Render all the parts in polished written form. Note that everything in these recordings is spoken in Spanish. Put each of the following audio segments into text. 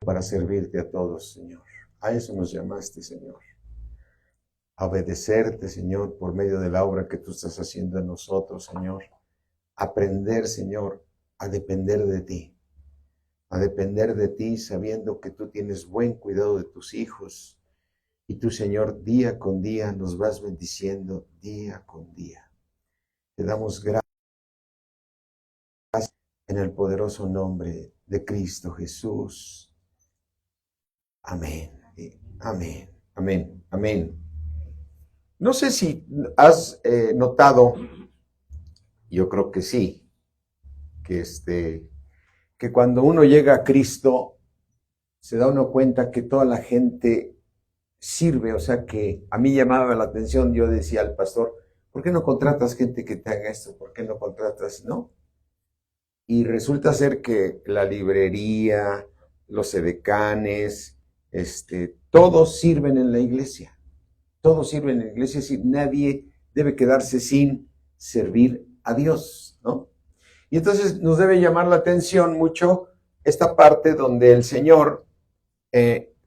para servirte a todos, Señor. A eso nos llamaste, Señor. A obedecerte, Señor, por medio de la obra que tú estás haciendo en nosotros, Señor. Aprender, Señor, a depender de ti. A depender de ti sabiendo que tú tienes buen cuidado de tus hijos. Y tú, Señor, día con día nos vas bendiciendo, día con día. Te damos gracias en el poderoso nombre de Cristo Jesús. Amén, amén, amén, amén. No sé si has notado, yo creo que sí, que cuando uno llega a Cristo, se da uno cuenta que toda la gente sirve, o sea que a mí llamaba la atención, yo decía al pastor, ¿por qué no contratas gente que te haga esto? ¿Por qué no contratas? ¿No? Y resulta ser que la librería, los edecanes, todos sirven en la iglesia. Todos sirven en la iglesia, es decir, nadie debe quedarse sin servir a Dios, ¿no? Y entonces nos debe llamar la atención mucho esta parte donde el Señor,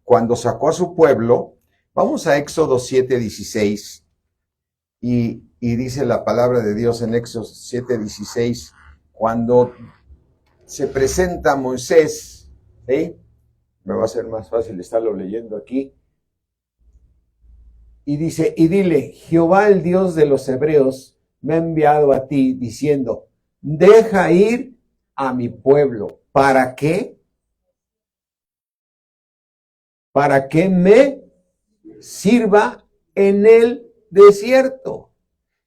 cuando sacó a su pueblo, vamos a Éxodo 7:16, y dice la palabra de Dios en Éxodo 7:16, cuando se presenta Moisés, ¿sí? Me va a ser más fácil estarlo leyendo aquí. Y dice, y dile, Jehová el Dios de los hebreos me ha enviado a ti diciendo, deja ir a mi pueblo. ¿Para qué? Para que me sirva en el desierto.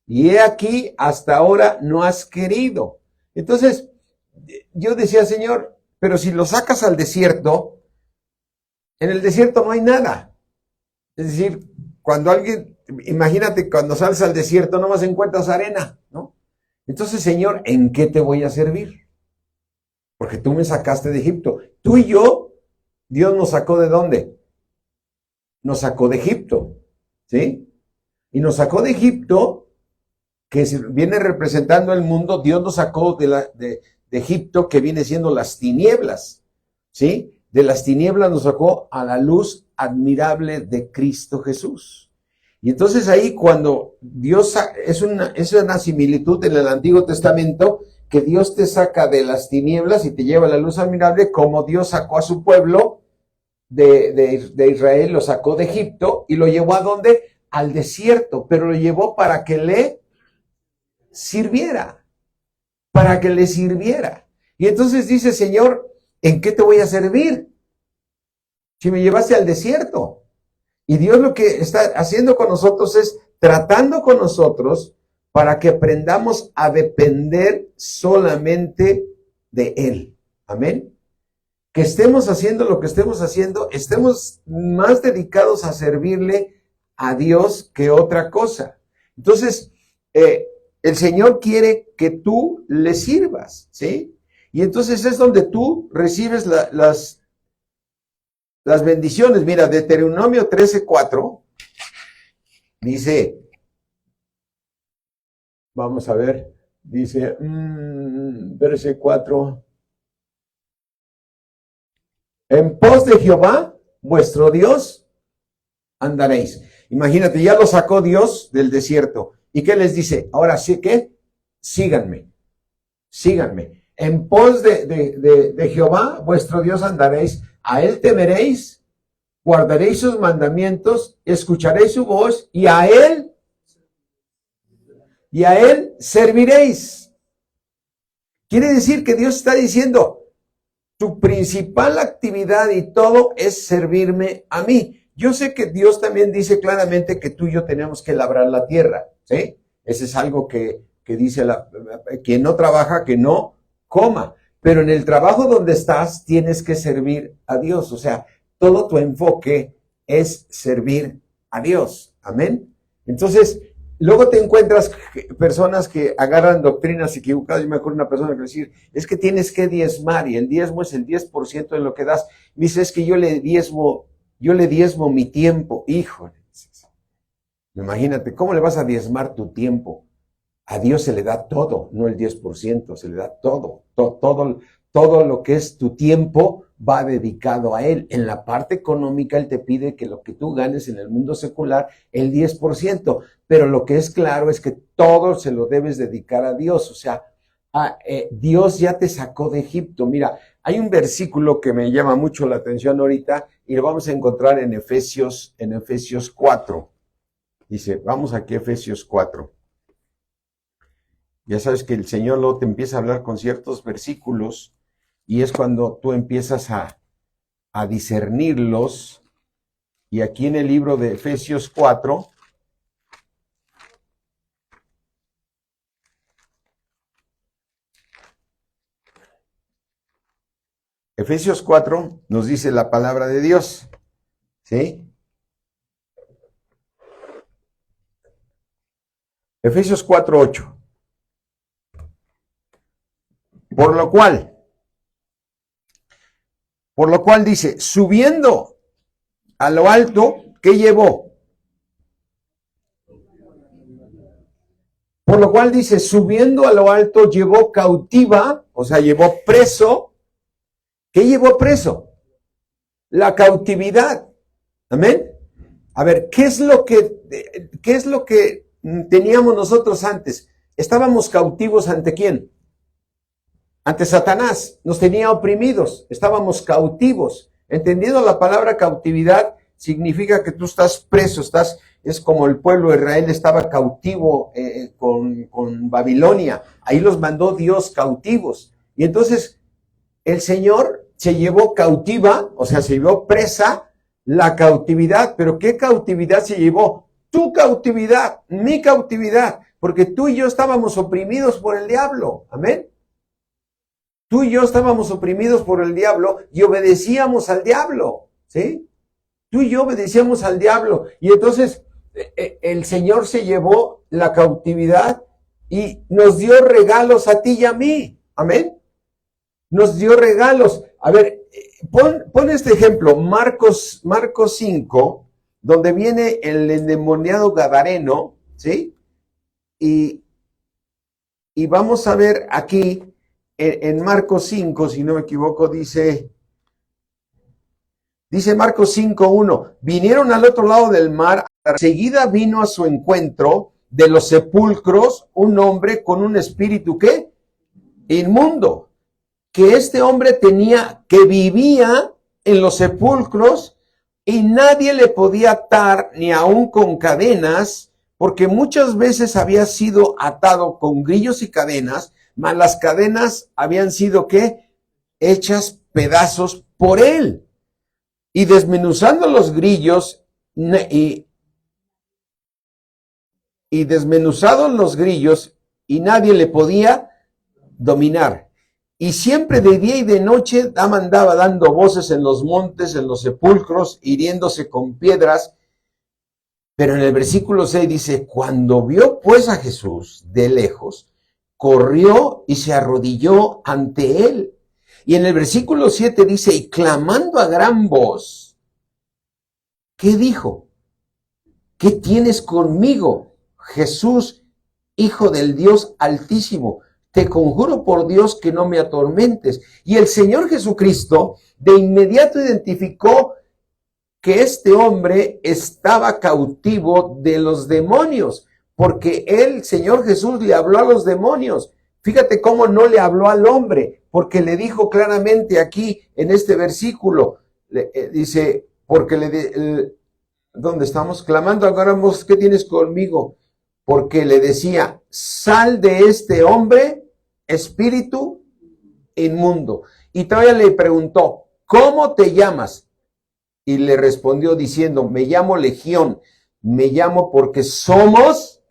Y he aquí, hasta ahora no has querido. Entonces, yo decía, Señor, pero si lo sacas al desierto, en el desierto no hay nada. Es decir, cuando alguien, imagínate, cuando sales al desierto, nomás encuentras arena, ¿no? Entonces, Señor, ¿en qué te voy a servir? Porque tú me sacaste de Egipto. Tú y yo, Dios nos sacó ¿de dónde? Nos sacó de Egipto, ¿sí? Y nos sacó de Egipto, que viene representando el mundo. Dios nos sacó de Egipto, que viene siendo las tinieblas, ¿sí? De las tinieblas nos sacó a la luz admirable de Cristo Jesús. Y entonces ahí cuando Dios, es una similitud en el Antiguo Testamento, que Dios te saca de las tinieblas y te lleva a la luz admirable, como Dios sacó a su pueblo de Israel, lo sacó de Egipto y lo llevó ¿a dónde? Al desierto, pero lo llevó para que le sirviera, para que le sirviera. Y entonces dice, Señor, ¿en qué te voy a servir? Si me llevaste al desierto. Y Dios lo que está haciendo con nosotros es tratando con nosotros para que aprendamos a depender solamente de Él. Amén. Que estemos haciendo lo que estemos haciendo, estemos más dedicados a servirle a Dios que otra cosa. Entonces, el Señor quiere que tú le sirvas, ¿sí? Y entonces es donde tú recibes las bendiciones. Mira, Deuteronomio 13:4 dice, vamos a ver, dice, 13:4, en pos de Jehová, vuestro Dios, andaréis. Imagínate, ya lo sacó Dios del desierto. ¿Y qué les dice? Ahora sí que, síganme. En pos de Jehová, vuestro Dios, andaréis. A él temeréis, guardaréis sus mandamientos, escucharéis su voz, y a él serviréis. Quiere decir que Dios está diciendo, tu principal actividad y todo es servirme a mí. Yo sé que Dios también dice claramente que tú y yo tenemos que labrar la tierra, ¿sí? Ese es algo que dice quien no trabaja, que no coma. Pero en el trabajo donde estás, tienes que servir a Dios. O sea, todo tu enfoque es servir a Dios. Amén. Entonces, luego te encuentras personas que agarran doctrinas equivocadas. Yo me acuerdo de una persona que decía, es que tienes que diezmar, y el diezmo es el 10% de lo que das. Dice, es que yo le diezmo mi tiempo. Híjole. Imagínate, ¿cómo le vas a diezmar tu tiempo? A Dios se le da todo, no el 10%, se le da todo lo que es tu tiempo, va dedicado a Él. En la parte económica, Él te pide que lo que tú ganes en el mundo secular, el 10%, pero lo que es claro es que todo se lo debes dedicar a Dios. O sea, Dios ya te sacó de Egipto. Mira, hay un versículo que me llama mucho la atención ahorita y lo vamos a encontrar en Efesios 4. Dice, vamos aquí a Efesios 4. Ya sabes que el Señor luego te empieza a hablar con ciertos versículos y es cuando tú empiezas a discernirlos. Y aquí en el libro de Efesios 4, Efesios 4 nos dice la palabra de Dios, ¿sí? Efesios 4:8. Por lo cual dice, subiendo a lo alto, ¿qué llevó? Por lo cual dice, subiendo a lo alto, llevó cautiva, o sea, llevó preso. ¿Qué llevó preso? La cautividad. Amén. A ver, ¿qué es lo que teníamos nosotros antes? Estábamos cautivos ¿ante quién? Ante Satanás. Nos tenía oprimidos. Estábamos cautivos. Entendiendo la palabra cautividad, significa que tú estás preso, es como el pueblo de Israel estaba cautivo con Babilonia. Ahí los mandó Dios cautivos. Y entonces el Señor se llevó cautiva, o sea, se llevó presa la cautividad. ¿Pero qué cautividad se llevó? Tu cautividad, mi cautividad, porque tú y yo estábamos oprimidos por el diablo. Amén. Tú y yo estábamos oprimidos por el diablo y obedecíamos al diablo, ¿sí? Tú y yo obedecíamos al diablo. Y entonces el Señor se llevó la cautividad y nos dio regalos a ti y a mí. Amén. Nos dio regalos. A ver, pon este ejemplo, Marcos 5, donde viene el endemoniado gadareno, ¿sí? Y vamos a ver aquí, en Marcos 5, si no me equivoco, dice Marcos 5:1, vinieron al otro lado del mar, enseguida vino a su encuentro de los sepulcros un hombre con un espíritu, ¿qué? Inmundo, que este hombre que vivía en los sepulcros y nadie le podía atar ni aun con cadenas, porque muchas veces había sido atado con grillos y cadenas, mas las cadenas habían sido, ¿qué? Hechas pedazos por él. Y desmenuzando los grillos y desmenuzados los grillos y nadie le podía dominar. Y siempre de día y de noche andaba dando voces en los montes, en los sepulcros, hiriéndose con piedras. Pero en el versículo 6 dice, cuando vio pues a Jesús de lejos, corrió y se arrodilló ante él. Y en el versículo 7 dice, y clamando a gran voz, ¿qué dijo? ¿Qué tienes conmigo, Jesús, Hijo del Dios Altísimo? Te conjuro por Dios que no me atormentes. Y el Señor Jesucristo de inmediato identificó que este hombre estaba cautivo de los demonios, porque el Señor Jesús le habló a los demonios. Fíjate cómo no le habló al hombre, porque le dijo claramente aquí en este versículo, dice, porque ¿dónde estamos? Clamando a gran voz, ¿qué tienes conmigo? Porque le decía, sal de este hombre, espíritu inmundo. Y todavía le preguntó, ¿cómo te llamas? Y le respondió diciendo, me llamo Legión, me llamo porque somos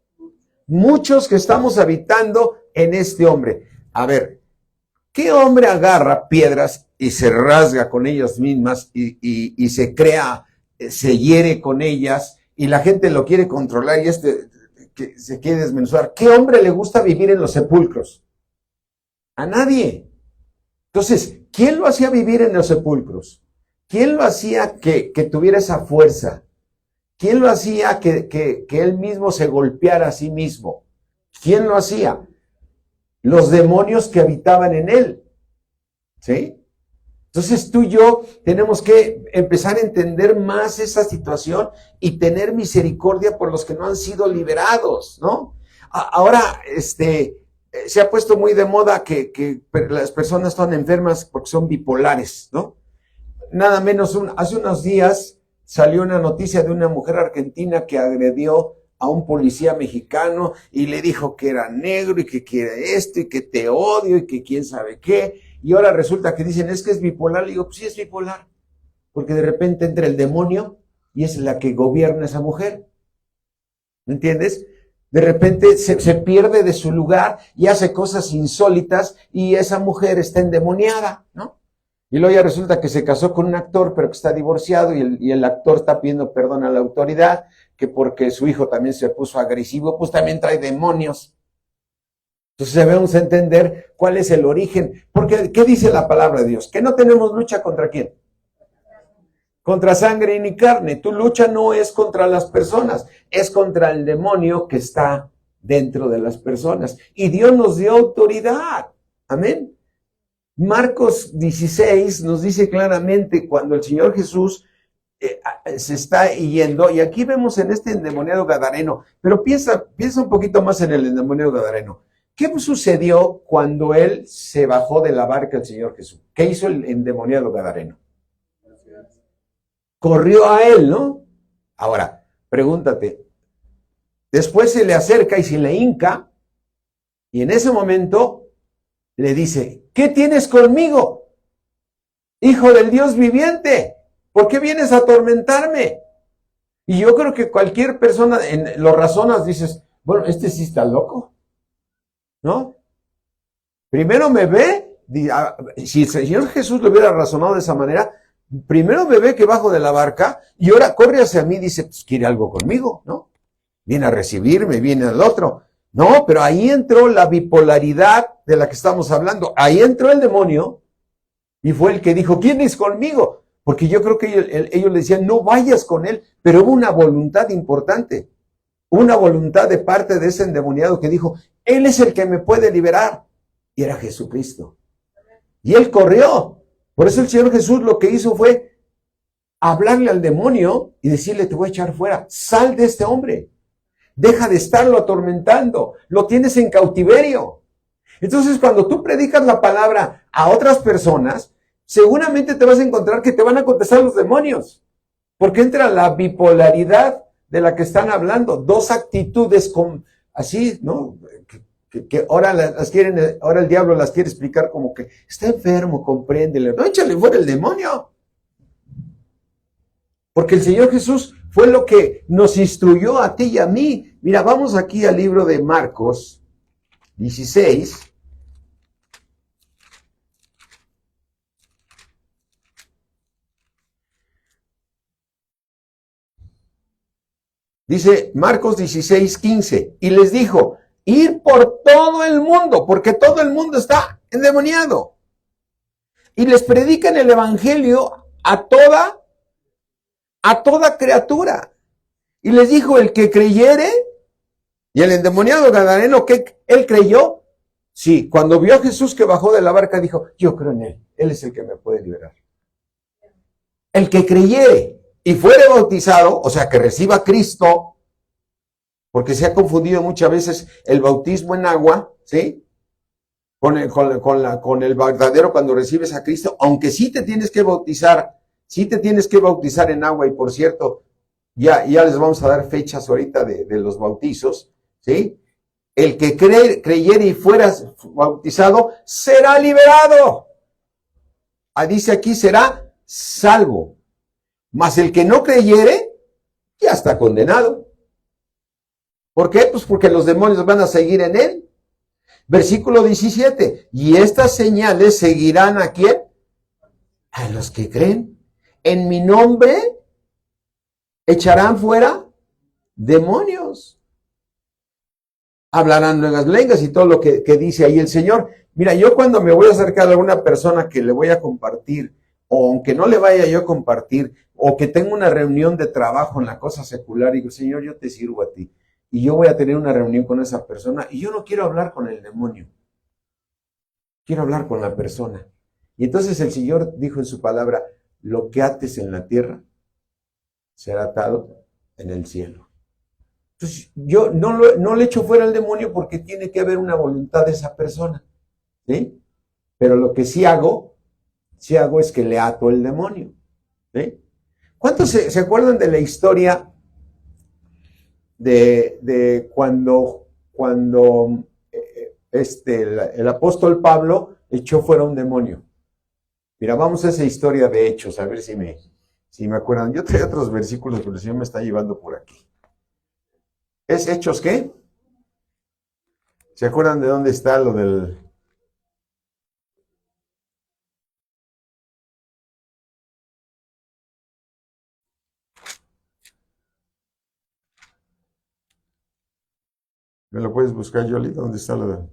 muchos que estamos habitando en este hombre. A ver, ¿qué hombre agarra piedras y se rasga con ellas mismas y se hiere con ellas y la gente lo quiere controlar y que se quiere desmenuzar? ¿Qué hombre le gusta vivir en los sepulcros? A nadie. Entonces, ¿quién lo hacía vivir en los sepulcros? ¿Quién lo hacía que tuviera esa fuerza? ¿Quién lo hacía que él mismo se golpeara a sí mismo? ¿Quién lo hacía? Los demonios que habitaban en él. ¿Sí? Entonces tú y yo tenemos que empezar a entender más esa situación y tener misericordia por los que no han sido liberados, ¿no? Ahora, se ha puesto muy de moda que las personas están enfermas porque son bipolares, ¿no? Nada menos, hace unos días salió una noticia de una mujer argentina que agredió a un policía mexicano y le dijo que era negro y que quiere esto y que te odio y que quién sabe qué. Y ahora resulta que dicen, es que es bipolar. Le digo, pues sí es bipolar, porque de repente entra el demonio y es la que gobierna esa mujer. ¿Me entiendes? De repente se pierde de su lugar y hace cosas insólitas y esa mujer está endemoniada, ¿no? Y luego ya resulta que se casó con un actor, pero que está divorciado y el actor está pidiendo perdón a la autoridad, que porque su hijo también se puso agresivo, pues también trae demonios. Entonces debemos entender cuál es el origen. Porque, ¿qué dice la palabra de Dios? Que no tenemos lucha contra quién. Contra sangre ni carne. Tu lucha no es contra las personas, es contra el demonio que está dentro de las personas. Y Dios nos dio autoridad. Amén. Marcos 16 nos dice claramente cuando el Señor Jesús se está yendo, y aquí vemos en este endemoniado gadareno, pero piensa un poquito más en el endemoniado gadareno. ¿Qué sucedió cuando él se bajó de la barca el Señor Jesús? ¿Qué hizo el endemoniado gadareno? Corrió a él, ¿no? Ahora, pregúntate, después se le acerca y se le hinca, y en ese momento le dice, ¿qué tienes conmigo? Hijo del Dios viviente, ¿por qué vienes a atormentarme? Y yo creo que cualquier persona lo razonas, dices, bueno, este sí está loco, ¿no? Primero me ve, si el Señor Jesús lo hubiera razonado de esa manera, primero me ve que bajo de la barca y ahora corre hacia mí y dice, pues quiere algo conmigo, ¿no? Viene a recibirme, viene al otro. No, pero ahí entró la bipolaridad de la que estamos hablando. Ahí entró el demonio y fue el que dijo, ¿quién es conmigo? Porque yo creo que ellos le decían, no vayas con él, pero hubo una voluntad importante, una voluntad de parte de ese endemoniado que dijo, él es el que me puede liberar. Y era Jesucristo. Y él corrió. Por eso el Señor Jesús lo que hizo fue hablarle al demonio y decirle, te voy a echar fuera, sal de este hombre. Deja de estarlo atormentando, lo tienes en cautiverio. Entonces, cuando tú predicas la palabra a otras personas, seguramente te vas a encontrar que te van a contestar los demonios, porque entra la bipolaridad de la que están hablando, dos actitudes así, ¿no? Que ahora las quieren, ahora el diablo las quiere explicar como que está enfermo, compréndele, no, échale fuera el demonio. Porque el Señor Jesús fue lo que nos instruyó a ti y a mí. Mira, vamos aquí al libro de Marcos 16. Dice Marcos 16:15. Y les dijo, ir por todo el mundo, porque todo el mundo está endemoniado. Y les predican el evangelio a toda criatura. Y les dijo, el que creyere, y el endemoniado gadareno, que él creyó, sí, cuando vio a Jesús que bajó de la barca, dijo, yo creo en él es el que me puede liberar. El que creyere y fuere bautizado, o sea, que reciba a Cristo, porque se ha confundido muchas veces el bautismo en agua, ¿sí? Con el verdadero cuando recibes a Cristo, aunque sí te tienes que bautizar en agua, y por cierto, ya les vamos a dar fechas ahorita de los bautizos, ¿sí? El que creyere y fuera bautizado será liberado. Dice aquí, será salvo. Mas el que no creyere, ya está condenado. ¿Por qué? Pues porque los demonios van a seguir en él. Versículo 17. Y estas señales seguirán ¿a quién? A los que creen. En mi nombre echarán fuera demonios. Hablarán nuevas lenguas y todo lo que dice ahí el Señor. Mira, yo cuando me voy a acercar a alguna persona que le voy a compartir, o aunque no le vaya yo a compartir, o que tengo una reunión de trabajo en la cosa secular, digo, Señor, yo te sirvo a ti. Y yo voy a tener una reunión con esa persona, y yo no quiero hablar con el demonio. Quiero hablar con la persona. Y entonces el Señor dijo en su palabra, lo que ates en la tierra será atado en el cielo. Entonces yo no le echo fuera al demonio porque tiene que haber una voluntad de esa persona, ¿sí? Pero lo que sí hago es que le ato el demonio, ¿sí? ¿Cuántos se acuerdan de la historia de cuando el apóstol Pablo echó fuera un demonio? Mira, vamos a esa historia de Hechos, a ver si me acuerdan. Yo traía otros versículos, pero el Señor me está llevando por aquí. ¿Es Hechos qué? ¿Se acuerdan de dónde está lo del... ¿Me lo puedes buscar, Yoli? ¿Dónde está lo del...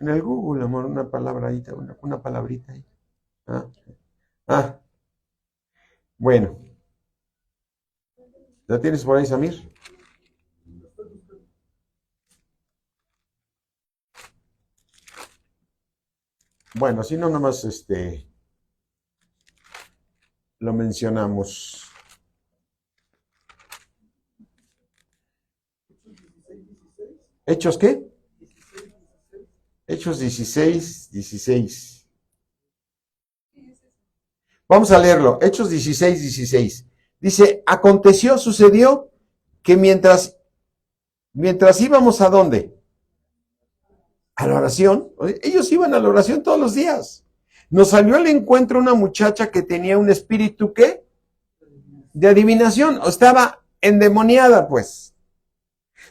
En el Google, amor, una palabra ahí, una palabrita ahí. Ah, bueno. ¿La tienes por ahí, Samir? Bueno, si no, nomás lo mencionamos. ¿Hechos qué? Hechos 16. Vamos a leerlo. Hechos 16. Dice, sucedió que mientras íbamos ¿a dónde? A la oración. Ellos iban a la oración todos los días. Nos salió al encuentro una muchacha que tenía un espíritu, ¿qué? De adivinación. Estaba endemoniada, pues.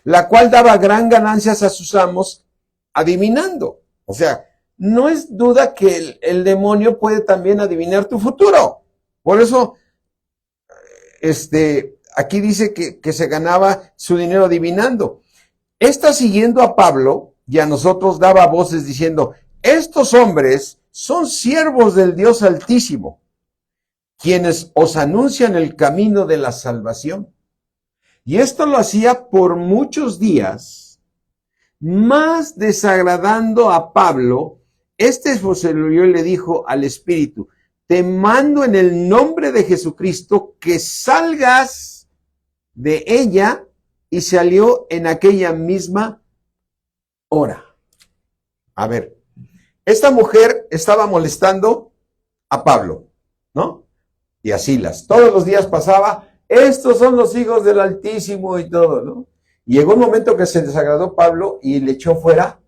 La cual daba gran ganancias a sus amos adivinando. O sea, no es duda que el demonio puede también adivinar tu futuro. Por eso, aquí dice que se ganaba su dinero adivinando. Esta, siguiendo a Pablo y a nosotros, daba voces diciendo, estos hombres son siervos del Dios Altísimo, quienes os anuncian el camino de la salvación. Y esto lo hacía por muchos días, más desagradando a Pablo. Se lo oyó y le dijo al espíritu, te mando en el nombre de Jesucristo que salgas de ella, y salió en aquella misma hora. A ver, esta mujer estaba molestando a Pablo, ¿no? Y a Silas. Todos los días pasaba, estos son los hijos del Altísimo y todo, ¿no? Y llegó un momento que se desagradó Pablo y le echó fuera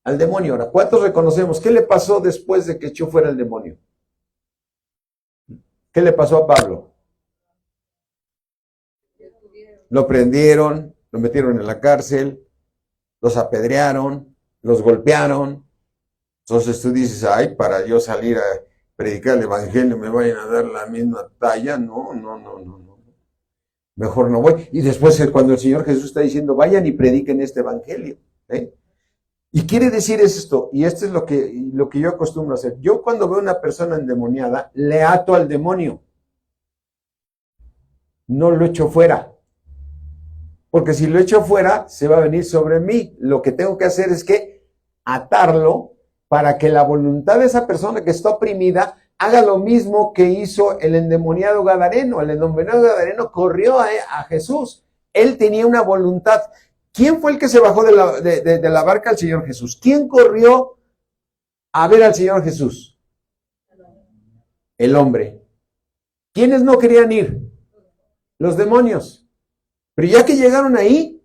al demonio. Ahora, ¿cuántos reconocemos? ¿Qué le pasó después de que echó fuera el demonio? ¿Qué le pasó a Pablo? Lo prendieron, lo metieron en la cárcel, los apedrearon, los golpearon. Entonces tú dices, ay, para yo salir a predicar el evangelio me vayan a dar la misma talla. No. Mejor no voy. Y después cuando el Señor Jesús está diciendo, vayan y prediquen este evangelio. Y quiere decir esto, y esto es lo que yo acostumbro a hacer. Yo cuando veo a una persona endemoniada, le ato al demonio. No lo echo fuera. Porque si lo echo fuera, se va a venir sobre mí. Lo que tengo que hacer es que atarlo para que la voluntad de esa persona que está oprimida haga lo mismo que hizo el endemoniado gadareno. El endemoniado gadareno corrió a Jesús. Él tenía una voluntad. ¿Quién fue el que se bajó de la barca al Señor Jesús? ¿Quién corrió a ver al Señor Jesús? El hombre. ¿Quiénes no querían ir? Los demonios. Pero ya que llegaron ahí,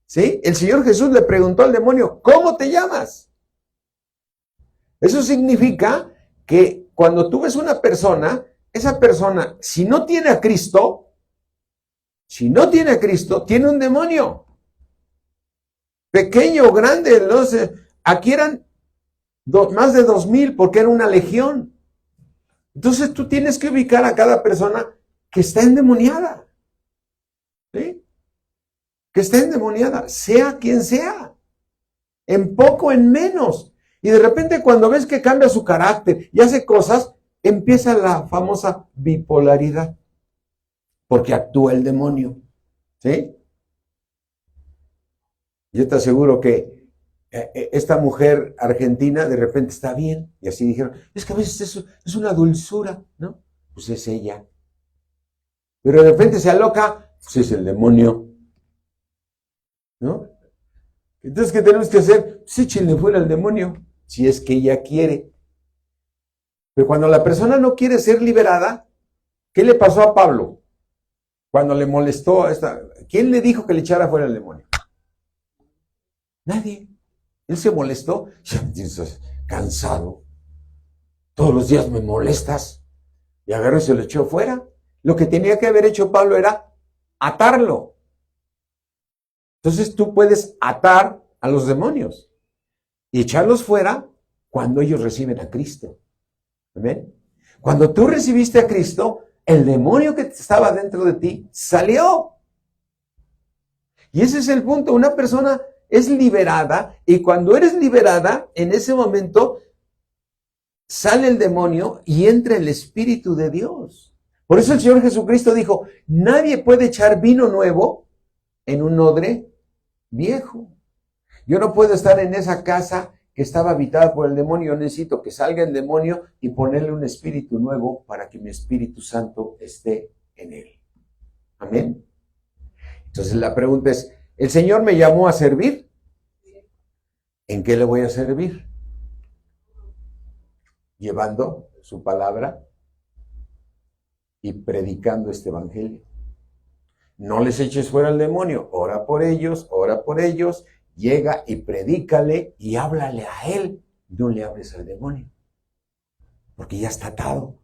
¿sí? El Señor Jesús le preguntó al demonio, ¿cómo te llamas? Eso significa que cuando tú ves una persona, esa persona, si no tiene a Cristo, tiene un demonio. Pequeño o grande, no sé. Aquí eran más de 2,000 porque era una legión. Entonces tú tienes que ubicar a cada persona que está endemoniada. ¿sí? Que esté endemoniada, sea quien sea, en poco, en menos. Y de repente cuando ves que cambia su carácter y hace cosas, empieza la famosa bipolaridad, porque actúa el demonio, ¿sí? Yo te aseguro que esta mujer argentina de repente está bien, y así dijeron, es que a veces es una dulzura, ¿no? Pues es ella. Pero de repente se aloca, pues es el demonio, ¿no? Entonces, ¿qué tenemos que hacer? Pues échenle fuera al demonio, si es que ella quiere. Pero cuando la persona no quiere ser liberada, ¿qué le pasó a Pablo? Cuando le molestó a esta... ¿Quién le dijo que le echara fuera al demonio? Nadie. Él se molestó. Cansado. Todos los días me molestas. Y agarró y se lo echó fuera. Lo que tenía que haber hecho Pablo era atarlo. Entonces tú puedes atar a los demonios y echarlos fuera cuando ellos reciben a Cristo. ¿Amén? Cuando tú recibiste a Cristo, el demonio que estaba dentro de ti salió. Y ese es el punto. Una persona es liberada y cuando eres liberada, en ese momento sale el demonio y entra el Espíritu de Dios. Por eso el Señor Jesucristo dijo, nadie puede echar vino nuevo en un odre viejo. Yo no puedo estar en esa casa que estaba habitada por el demonio. Yo necesito que salga el demonio y ponerle un espíritu nuevo para que mi Espíritu Santo esté en él. Amén. Entonces la pregunta es, ¿el Señor me llamó a servir? ¿En qué le voy a servir? Llevando su palabra y predicando este evangelio. No les eches fuera al demonio, ora por ellos, llega y predícale y háblale a él. No le hables al demonio, porque ya está atado.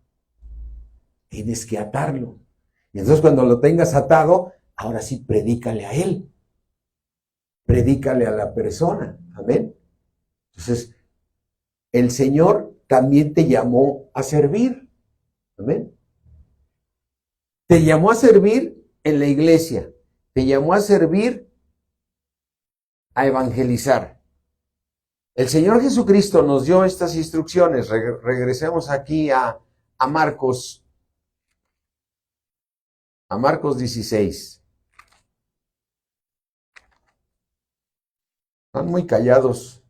Tienes que atarlo. Y entonces cuando lo tengas atado, ahora sí predícale a él. Predícale a la persona. Amén. Entonces, el Señor también te llamó a servir. Amén. Te llamó a servir en la iglesia. Te llamó a servir a evangelizar. El Señor Jesucristo nos dio estas instrucciones. Regresemos aquí a Marcos. A Marcos 16. Están muy callados.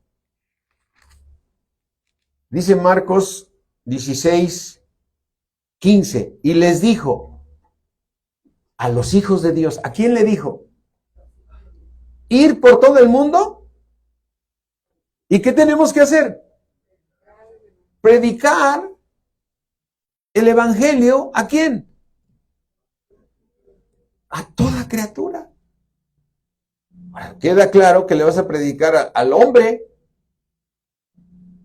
Dice Marcos 16, 15. Y les dijo a los hijos de Dios. ¿A quién le dijo? Ir por todo el mundo. ¿Y qué tenemos que hacer? Predicar el evangelio. ¿A quién? A toda criatura. Ahora, queda claro que le vas a predicar al hombre.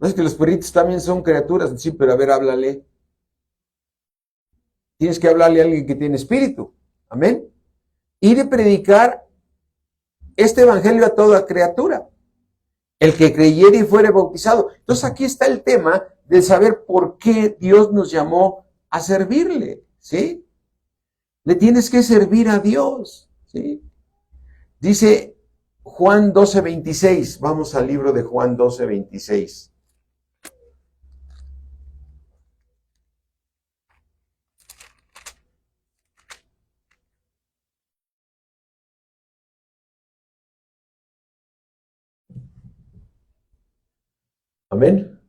No es que los perritos también son criaturas. Sí, pero a ver, háblale. Tienes que hablarle a alguien que tiene espíritu. Amén. Y de predicar este evangelio a toda criatura. El que creyere y fuere bautizado. Entonces aquí está el tema de saber por qué Dios nos llamó a servirle. ¿Sí? Le tienes que servir a Dios. ¿Sí? Dice Juan 12:26. Vamos al libro de Juan 12:26. Amén.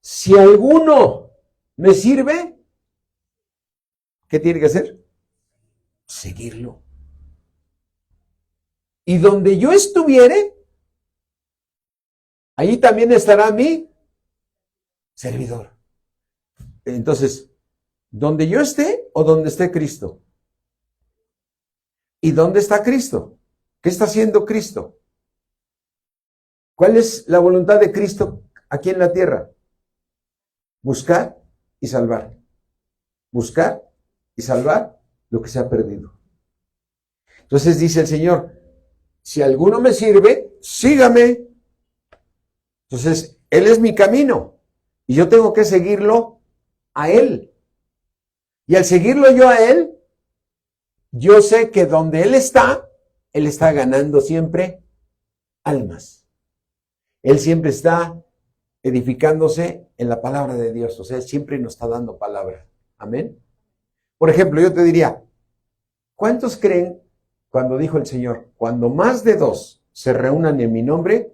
Si alguno me sirve, ¿qué tiene que hacer? Seguirlo. Y donde yo estuviere, allí también estará mi servidor. Entonces, ¿donde yo esté o donde esté Cristo? ¿Y dónde está Cristo? ¿Qué está haciendo Cristo? ¿Cuál es la voluntad de Cristo aquí en la tierra? Buscar y salvar. Buscar y salvar lo que se ha perdido. Entonces dice el Señor, si alguno me sirve, sígame. Entonces, Él es mi camino y yo tengo que seguirlo a Él. Y al seguirlo yo a Él, yo sé que donde Él está ganando siempre almas. Él siempre está edificándose en la palabra de Dios. O sea, siempre nos está dando palabra. Amén. Por ejemplo, yo te diría, ¿cuántos creen cuando dijo el Señor, cuando más de 2 se reúnan en mi nombre,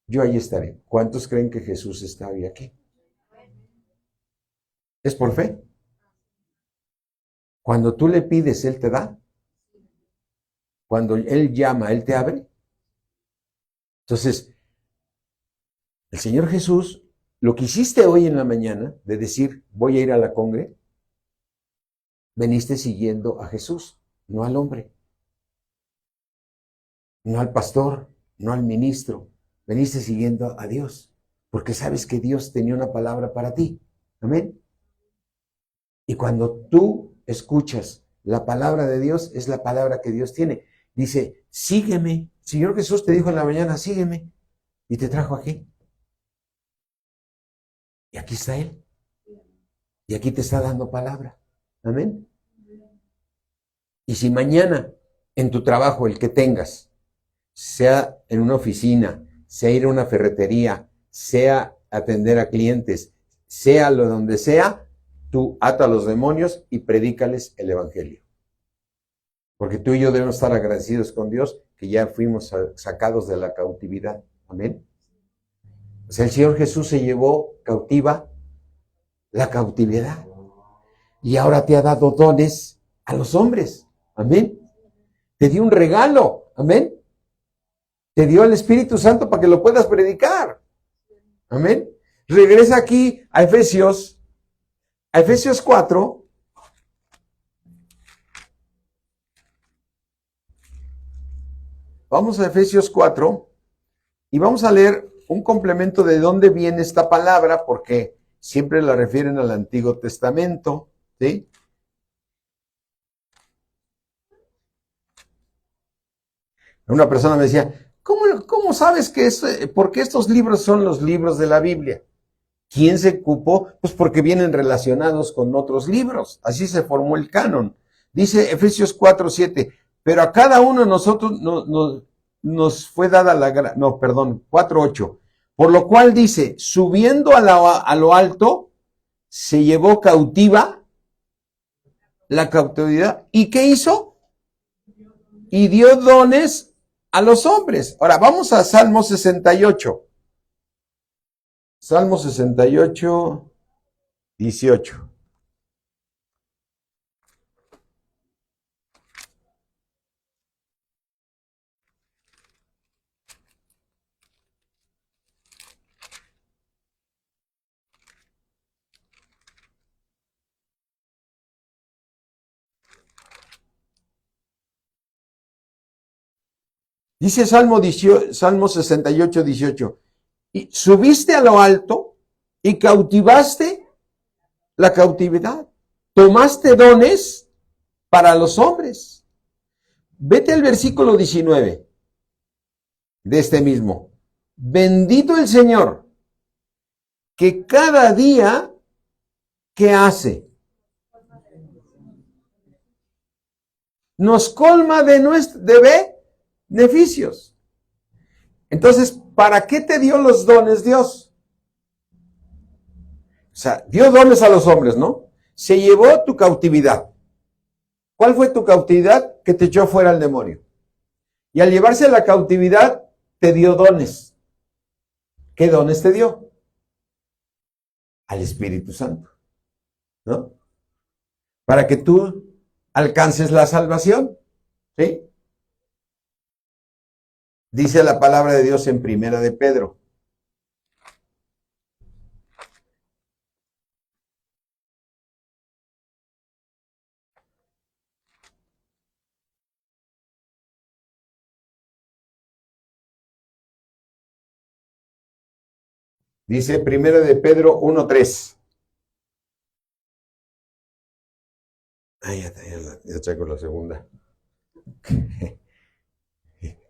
yo ahí estaré? ¿Cuántos creen que Jesús está hoy aquí? ¿Es por fe? Cuando tú le pides, Él te da. Cuando Él llama, Él te abre. Entonces, el Señor Jesús, lo que hiciste hoy en la mañana, de decir, voy a ir a la congre, veniste siguiendo a Jesús, no al hombre, no al pastor, no al ministro, veniste siguiendo a Dios, porque sabes que Dios tenía una palabra para ti. Amén. Y cuando tú escuchas la palabra de Dios, es la palabra que Dios tiene. Dice, sígueme. Señor Jesús te dijo en la mañana, sígueme. Y te trajo aquí. Y aquí está Él. Y aquí te está dando palabra. Amén. Y si mañana en tu trabajo, el que tengas, sea en una oficina, sea ir a una ferretería, sea atender a clientes, sea lo donde sea, tú ata a los demonios y predícales el evangelio. Porque tú y yo debemos estar agradecidos con Dios que ya fuimos sacados de la cautividad. Amén. O sea, el Señor Jesús se llevó cautiva la cautividad. Y ahora te ha dado dones a los hombres. Amén. Te dio un regalo. Amén. Te dio el Espíritu Santo para que lo puedas predicar. Amén. Regresa aquí a Efesios 4. Vamos a Efesios 4 y vamos a leer un complemento de dónde viene esta palabra, porque siempre la refieren al Antiguo Testamento, ¿sí? Una persona me decía, ¿cómo sabes que por qué estos libros son los libros de la Biblia? ¿Quién se ocupó? Pues porque vienen relacionados con otros libros. Así se formó el canon. Dice Efesios 4:7, pero a cada uno de nosotros nos fue dada 4:8. Por lo cual dice, subiendo a lo alto, se llevó cautiva la cautividad. ¿Y qué hizo? Y dio dones a los hombres. Ahora, vamos a Salmo 68. Salmo 68, 18. Dice Salmo 68, 18. Y subiste a lo alto y cautivaste la cautividad. Tomaste dones para los hombres. Vete al versículo 19 de este mismo. Bendito el Señor, que cada día que hace nos colma de beneficios. Entonces, ¿para qué te dio los dones Dios? O sea, dio dones a los hombres, ¿no? Se llevó tu cautividad. ¿Cuál fue tu cautividad? Que te echó fuera el demonio. Y al llevarse la cautividad, te dio dones. ¿Qué dones te dio? Al Espíritu Santo, ¿no? Para que tú alcances la salvación, ¿sí? Dice la palabra de Dios en Primera de Pedro. Dice Primera de Pedro 1:3. Ya traigo la segunda.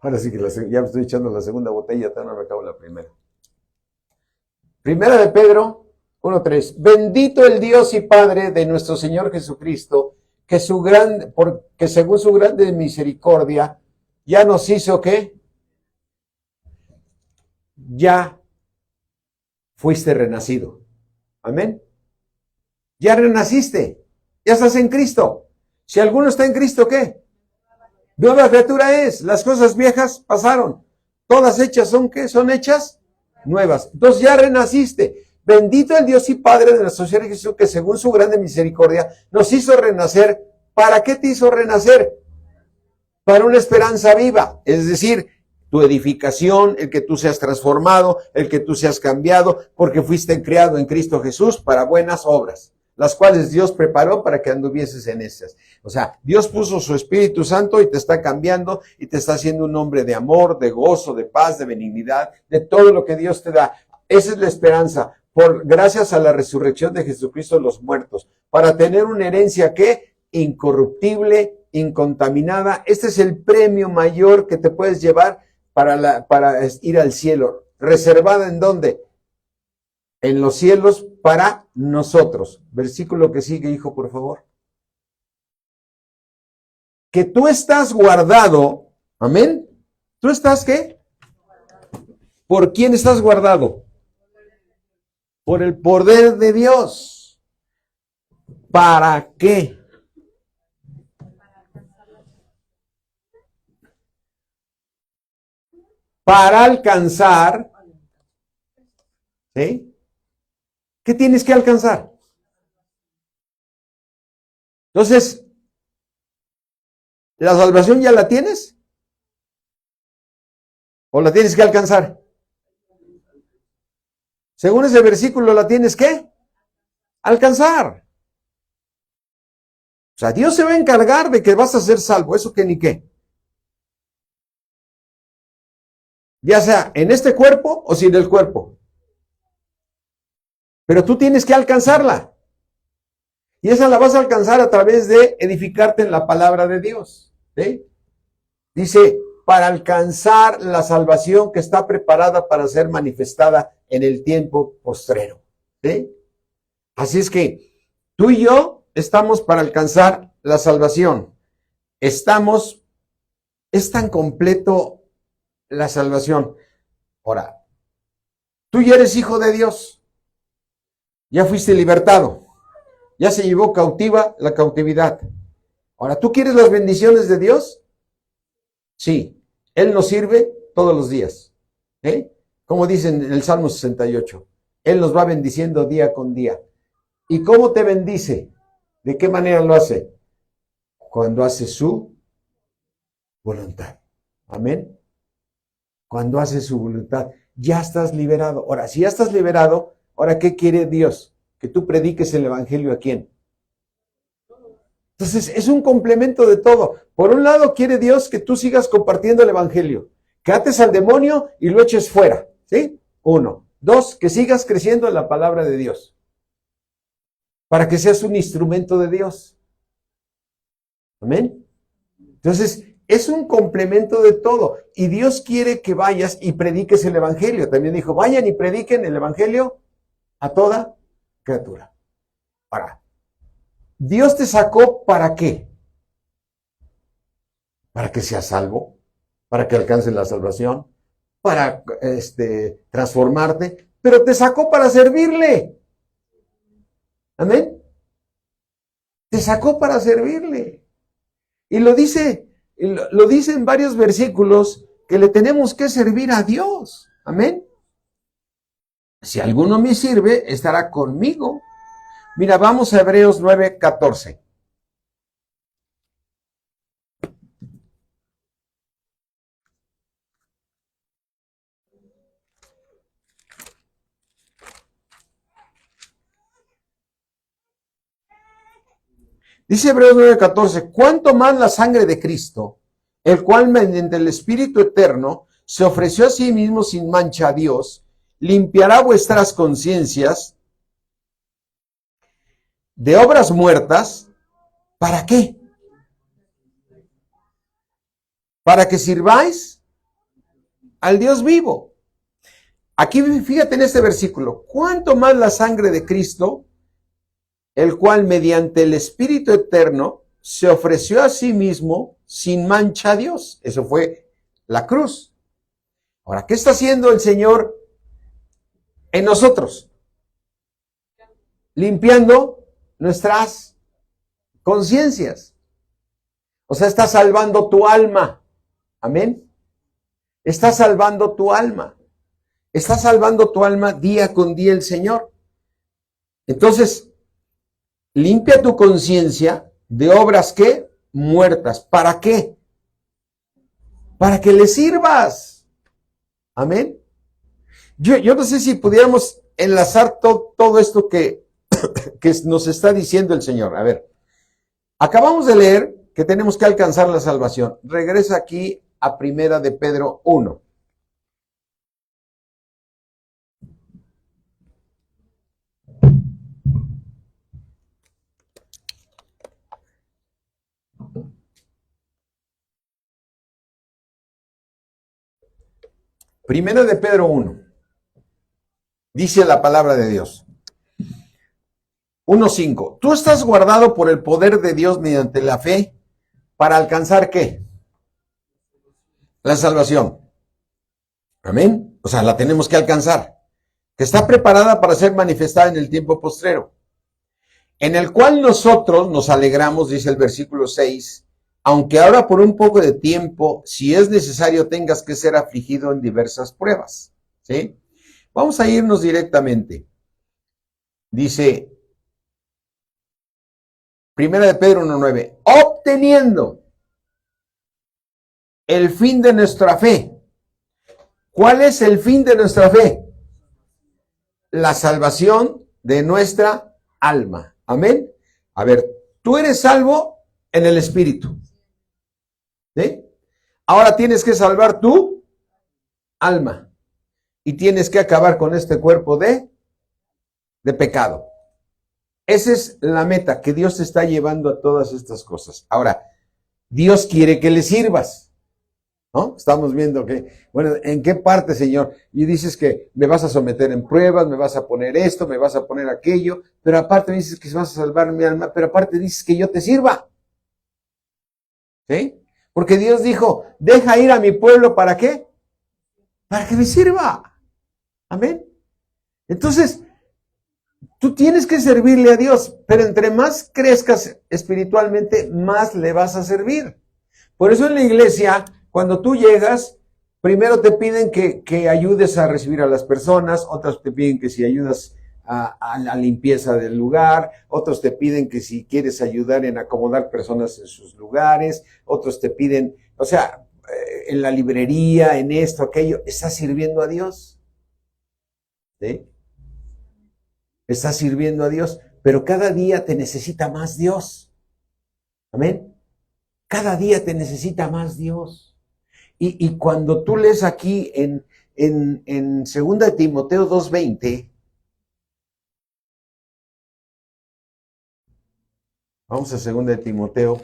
Ahora sí que ya me estoy echando la segunda botella, todavía no me acabo la primera. Primera de Pedro 1:3. Bendito el Dios y Padre de nuestro Señor Jesucristo, porque según su grande misericordia, ya nos hizo ¿qué? Ya fuiste renacido. Amén. Ya renaciste. Ya estás en Cristo. Si alguno está en Cristo, ¿qué? Nueva criatura es. Las cosas viejas pasaron. Todas hechas son ¿qué? Son hechas nuevas. Entonces ya renaciste. Bendito el Dios y Padre de nuestro Señor Jesús, que según su grande misericordia nos hizo renacer. ¿Para qué te hizo renacer? Para una esperanza viva. Es decir, tu edificación, el que tú seas transformado, el que tú seas cambiado, porque fuiste creado en Cristo Jesús para buenas obras, las cuales Dios preparó para que anduvieses en esas. O sea, Dios puso su Espíritu Santo y te está cambiando y te está haciendo un hombre de amor, de gozo, de paz, de benignidad, de todo lo que Dios te da. Esa es la esperanza, gracias a la resurrección de Jesucristo de los muertos, para tener una herencia que incorruptible, incontaminada. Este es el premio mayor que te puedes llevar para ir al cielo. ¿Reservada en dónde? En los cielos para nosotros. Versículo que sigue, hijo, por favor. Que tú estás guardado. Amén. ¿Tú estás qué? ¿Por quién estás guardado? Por el poder de Dios. ¿Para qué? Para alcanzar. ¿Sí? ¿Qué tienes que alcanzar? Entonces, ¿la salvación ya la tienes? ¿O la tienes que alcanzar? Según ese versículo, ¿la tienes que alcanzar? O sea, Dios se va a encargar de que vas a ser salvo, eso que ni qué. Ya sea en este cuerpo o sin el cuerpo. Pero tú tienes que alcanzarla. Y esa la vas a alcanzar a través de edificarte en la palabra de Dios. ¿Sí? Dice, para alcanzar la salvación que está preparada para ser manifestada en el tiempo postrero. ¿Sí? Así es que tú y yo estamos para alcanzar la salvación. Es tan completo la salvación. Ahora, tú ya eres hijo de Dios. Ya fuiste libertado. Ya se llevó cautiva la cautividad. Ahora, ¿tú quieres las bendiciones de Dios? Sí. Él nos sirve todos los días. Como dicen en el Salmo 68. Él nos va bendiciendo día con día. ¿Y cómo te bendice? ¿De qué manera lo hace? Cuando hace su voluntad. Amén. Cuando hace su voluntad, ya estás liberado. Ahora, si ya estás liberado, ahora, ¿qué quiere Dios? Que tú prediques el evangelio ¿a quién? Entonces, es un complemento de todo. Por un lado, quiere Dios que tú sigas compartiendo el evangelio, que ates al demonio y lo eches fuera, ¿sí? 1. 2, que sigas creciendo en la palabra de Dios, para que seas un instrumento de Dios. Amén. Entonces, es un complemento de todo. Y Dios quiere que vayas y prediques el evangelio. También dijo, vayan y prediquen el evangelio a toda criatura. Ahora, Dios te sacó ¿para qué? Para que seas salvo, para que alcances la salvación, para transformarte, pero te sacó para servirle. Amén. Te sacó para servirle. Y lo dice en varios versículos que le tenemos que servir a Dios. Amén. Si alguno me sirve, estará conmigo. Mira, vamos a Hebreos 9:14. Dice Hebreos 9:14, ¿cuánto más la sangre de Cristo, el cual mediante el Espíritu Eterno se ofreció a sí mismo sin mancha a Dios, limpiará vuestras conciencias de obras muertas? ¿Para qué? Para que sirváis al Dios vivo. Aquí fíjate en este versículo, ¿cuánto más la sangre de Cristo, el cual mediante el Espíritu Eterno se ofreció a sí mismo sin mancha a Dios. Eso fue la cruz. Ahora, ¿qué está haciendo el Señor en nosotros? Limpiando nuestras conciencias. O sea, está salvando tu alma. Amén. Está salvando tu alma. Está salvando tu alma día con día el Señor. Entonces, limpia tu conciencia de obras que muertas. ¿Para qué? Para que le sirvas. Amén. Yo no sé si pudiéramos enlazar todo esto que nos está diciendo el Señor. A ver, acabamos de leer que tenemos que alcanzar la salvación. Regresa aquí a Primera de Pedro 1. Primera de Pedro 1. Dice la palabra de Dios. 1:5. Tú estás guardado por el poder de Dios mediante la fe para alcanzar ¿qué? La salvación. Amén. O sea, la tenemos que alcanzar. Que está preparada para ser manifestada en el tiempo postrero. En el cual nosotros nos alegramos, dice el versículo 6, aunque ahora por un poco de tiempo, si es necesario, tengas que ser afligido en diversas pruebas. ¿Sí? Vamos a irnos directamente. Dice, Primera de Pedro 1:9, obteniendo el fin de nuestra fe. ¿Cuál es el fin de nuestra fe? La salvación de nuestra alma. Amén. A ver, tú eres salvo en el Espíritu. ¿Sí? Ahora tienes que salvar tu alma. Y tienes que acabar con este cuerpo de pecado. Esa es la meta que Dios te está llevando a todas estas cosas. Ahora, Dios quiere que le sirvas, ¿no? Estamos viendo que, bueno, ¿en qué parte, Señor? Y dices que me vas a someter en pruebas, me vas a poner esto, me vas a poner aquello, pero aparte me dices que vas a salvar mi alma, pero aparte dices que yo te sirva. ¿Sí? Porque Dios dijo, deja ir a mi pueblo, ¿para qué? Para que me sirva. Amén. Entonces, tú tienes que servirle a Dios, pero entre más crezcas espiritualmente, más le vas a servir. Por eso en la iglesia, cuando tú llegas, primero te piden que ayudes a recibir a las personas, otros te piden que si ayudas a la limpieza del lugar, otros te piden que si quieres ayudar en acomodar personas en sus lugares, otros te piden, o sea, en la librería, en esto, aquello, ¿estás sirviendo a Dios? ¿Sí? Estás sirviendo a Dios, pero cada día te necesita más Dios. Amén. Cada día te necesita más Dios. Y cuando tú lees aquí en 2 de Timoteo 2:20, vamos a 2 de Timoteo.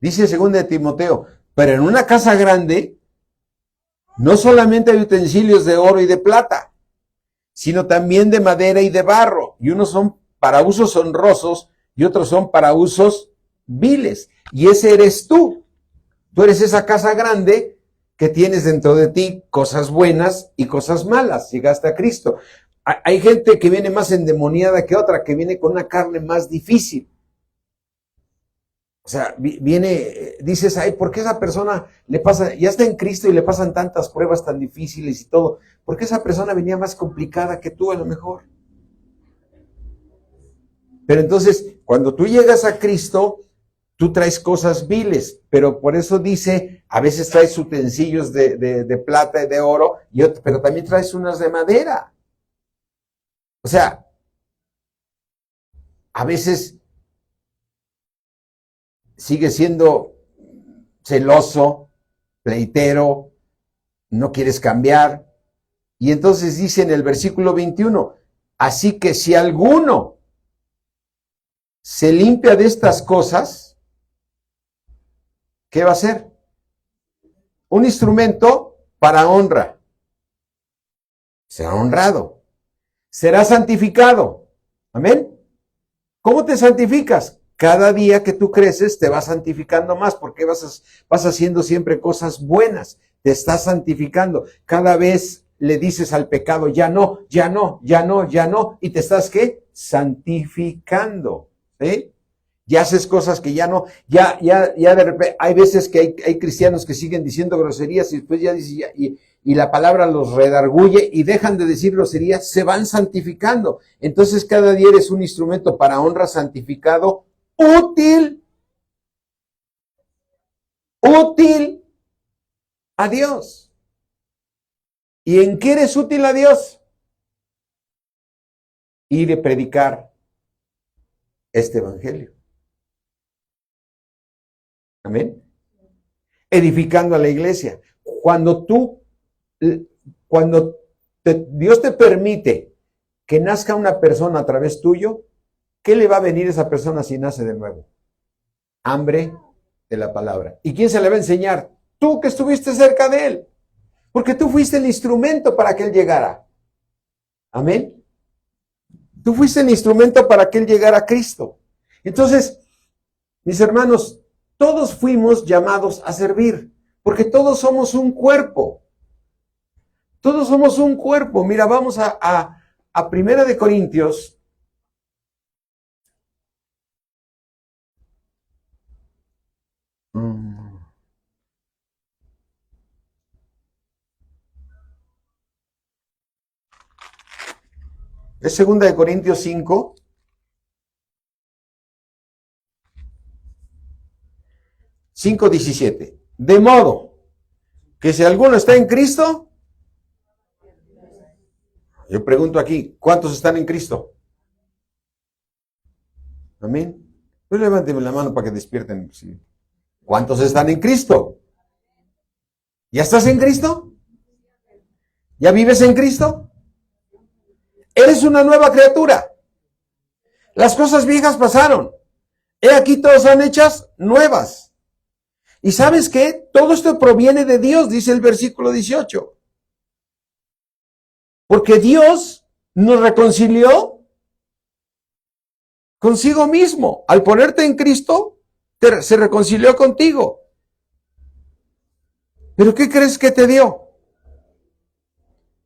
Dice 2 de Timoteo, pero en una casa grande no solamente hay utensilios de oro y de plata, sino también de madera y de barro, y unos son para usos honrosos y otros son para usos viles. Y ese eres tú. Tú eres esa casa grande que tienes dentro de ti cosas buenas y cosas malas. Llegaste a Cristo. Hay gente que viene más endemoniada que otra, que viene con una carne más difícil. O sea, viene, dices, ay, ¿por qué esa persona le pasa, ya está en Cristo y le pasan tantas pruebas tan difíciles y todo? ¿Por qué esa persona venía más complicada que tú a lo mejor? Pero entonces, cuando tú llegas a Cristo, tú traes cosas viles, pero por eso dice, a veces traes utensilios de plata y de oro, pero también traes unas de madera. O sea, a veces sigue siendo celoso, pleitero, no quieres cambiar. Y entonces dice en el versículo 21, así que si alguno se limpia de estas cosas, ¿qué va a hacer? Un instrumento para honra. Será honrado. serás santificado. Amén. ¿Cómo te santificas? Cada día que tú creces te vas santificando más porque vas haciendo siempre cosas buenas. Te estás santificando. Cada vez le dices al pecado, ya no, ya no, ya no, ya no. Y te estás, ¿qué? Santificando. ¿Sí? Ya haces cosas que ya no, ya de repente, hay veces que hay cristianos que siguen diciendo groserías y después ya dicen, y la palabra los redarguye y dejan de decir groserías, se van santificando. Entonces cada día eres un instrumento para honra, santificado, útil a Dios. ¿Y en qué eres útil a Dios? Ir a predicar este evangelio. Amén. Edificando a la iglesia. Cuando Dios te permite que nazca una persona a través tuyo, ¿qué le va a venir a esa persona si nace de nuevo? Hambre de la palabra. ¿Y quién se le va a enseñar? Tú que estuviste cerca de él. Porque tú fuiste el instrumento para que él llegara. Amén. Tú fuiste el instrumento para que él llegara a Cristo. Entonces, mis hermanos, todos fuimos llamados a servir, porque todos somos un cuerpo. Todos somos un cuerpo. Mira, vamos a 1 de Corintios. Es 2 de Corintios 5. 5:17. De modo que si alguno está en Cristo, yo pregunto aquí, ¿cuántos están en Cristo? Amén. Pues levánteme la mano para que despierten. Sí. ¿Cuántos están en Cristo? ¿Ya estás en Cristo? ¿Ya vives en Cristo? Eres una nueva criatura. Las cosas viejas pasaron. He aquí todas son hechas nuevas. ¿Y sabes qué? Todo esto proviene de Dios, dice el versículo 18. Porque Dios nos reconcilió consigo mismo. Al ponerte en Cristo, se reconcilió contigo. ¿Pero qué crees que te dio?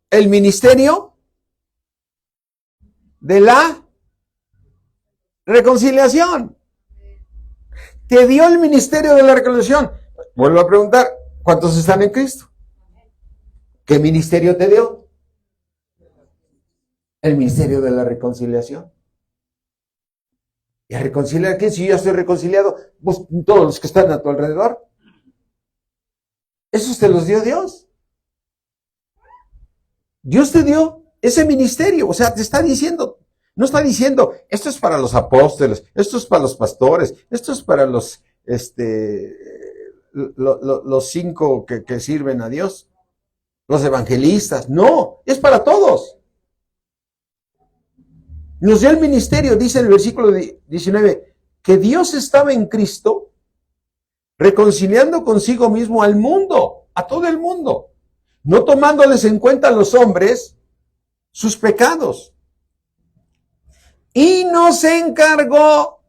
El ministerio de la reconciliación. Te dio el ministerio de la reconciliación. Vuelvo a preguntar, ¿cuántos están en Cristo? ¿Qué ministerio te dio? El ministerio de la reconciliación. ¿Y a reconciliar a quién? Si yo estoy reconciliado, pues todos los que están a tu alrededor. Esos te los dio Dios. Dios te dio ese ministerio. O sea, te está diciendo, no está diciendo, esto es para los apóstoles, esto es para los pastores, esto es para los 5 que sirven a Dios, los evangelistas. No, es para todos. Nos dio el ministerio, dice el versículo 19, que Dios estaba en Cristo reconciliando consigo mismo al mundo, a todo el mundo, no tomándoles en cuenta a los hombres sus pecados. Y nos encargó,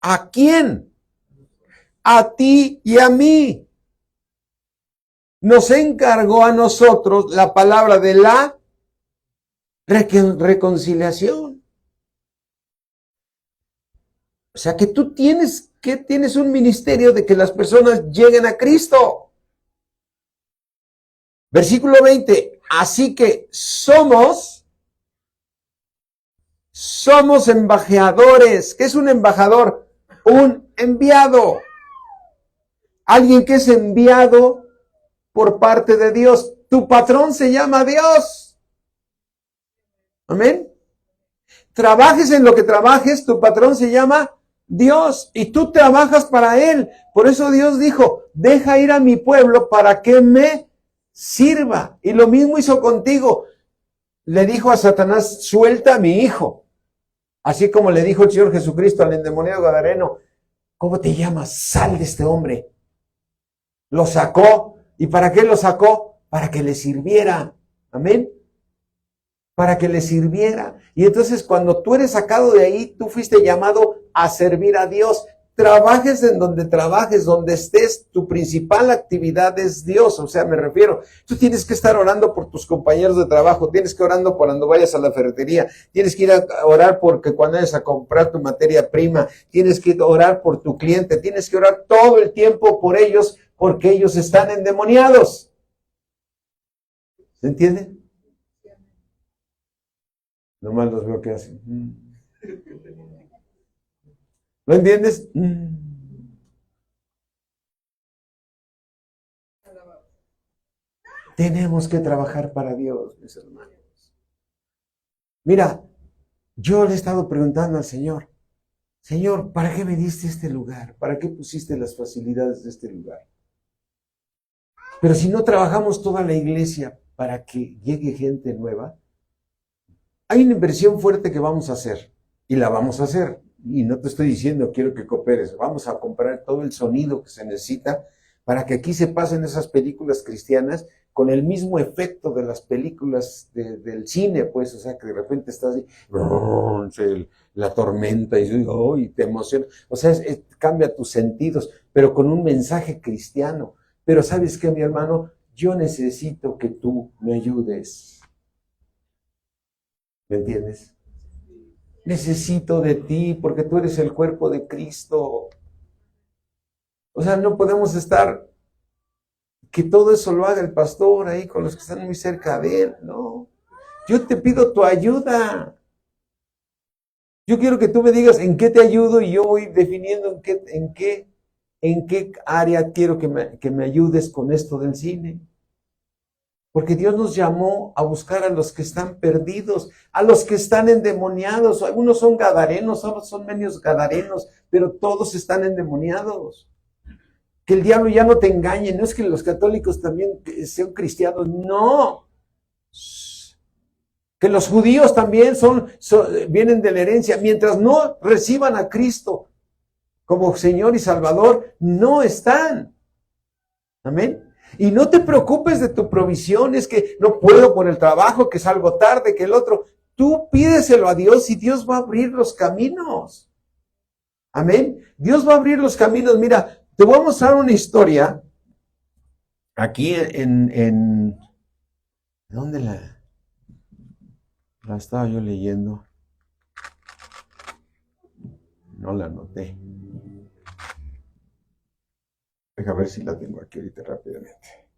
¿a quién? A ti y a mí. Nos encargó a nosotros la palabra de la reconciliación. O sea que tú tienes un ministerio de que las personas lleguen a Cristo. Versículo 20. Así que somos embajadores. ¿Qué es un embajador? Un enviado. Alguien que es enviado por parte de Dios. Tu patrón se llama Dios. Amén. Trabajes en lo que trabajes, tu patrón se llama Dios y tú trabajas para Él. Por eso Dios dijo, deja ir a mi pueblo para que me sirva. Y lo mismo hizo contigo. Le dijo a Satanás, suelta a mi hijo. Así como le dijo el Señor Jesucristo al endemoniado gadareno, ¿cómo te llamas? Sal de este hombre. Lo sacó. ¿Y para qué lo sacó? Para que le sirviera. Amén. para que le sirviera. Y entonces cuando tú eres sacado de ahí, tú fuiste llamado a servir a Dios. Trabajes en donde trabajes, donde estés, tu principal actividad es Dios. O sea, me refiero, tú tienes que estar orando por tus compañeros de trabajo, tienes que orando cuando vayas a la ferretería, tienes que ir a orar porque cuando vayas a comprar tu materia prima, tienes que orar por tu cliente, tienes que orar todo el tiempo por ellos porque ellos están endemoniados. ¿Se entiende? Nomás los veo que hacen. ¿Lo entiendes? Tenemos que trabajar para Dios, mis hermanos. Mira, yo le he estado preguntando al Señor, Señor, ¿para qué me diste este lugar? ¿Para qué pusiste las facilidades de este lugar? Pero si no trabajamos toda la iglesia para que llegue gente nueva, hay una inversión fuerte que vamos a hacer y la vamos a hacer. Y no te estoy diciendo quiero que cooperes, vamos a comprar todo el sonido que se necesita para que aquí se pasen esas películas cristianas con el mismo efecto de las películas del cine, pues, o sea, que de repente estás ahí, la tormenta y te emociona. O sea, cambia tus sentidos, pero con un mensaje cristiano. Pero ¿sabes qué, mi hermano? Yo necesito que tú me ayudes. ¿Me entiendes? Necesito de ti porque tú eres el cuerpo de Cristo. O sea, no podemos estar que todo eso lo haga el pastor ahí con los que están muy cerca de él, no. Yo te pido tu ayuda. Yo quiero que tú me digas en qué te ayudo y yo voy definiendo en qué área quiero que me ayudes con esto del cine. Porque Dios nos llamó a buscar a los que están perdidos, a los que están endemoniados. Algunos son gadarenos, otros son medios gadarenos, pero todos están endemoniados. Que el diablo ya no te engañe, no es que los católicos también sean cristianos, no. Que los judíos también vienen de la herencia. Mientras no reciban a Cristo como Señor y Salvador, no están. Amén. Y no te preocupes de tu provisión, es que no puedo por el trabajo, que salgo tarde, que el otro. Tú pídeselo a Dios y Dios va a abrir los caminos. Amén. Dios va a abrir los caminos. Mira, te voy a mostrar una historia. Aquí ¿dónde la estaba yo leyendo? No la anoté. Deja ver si la tengo aquí ahorita rápidamente.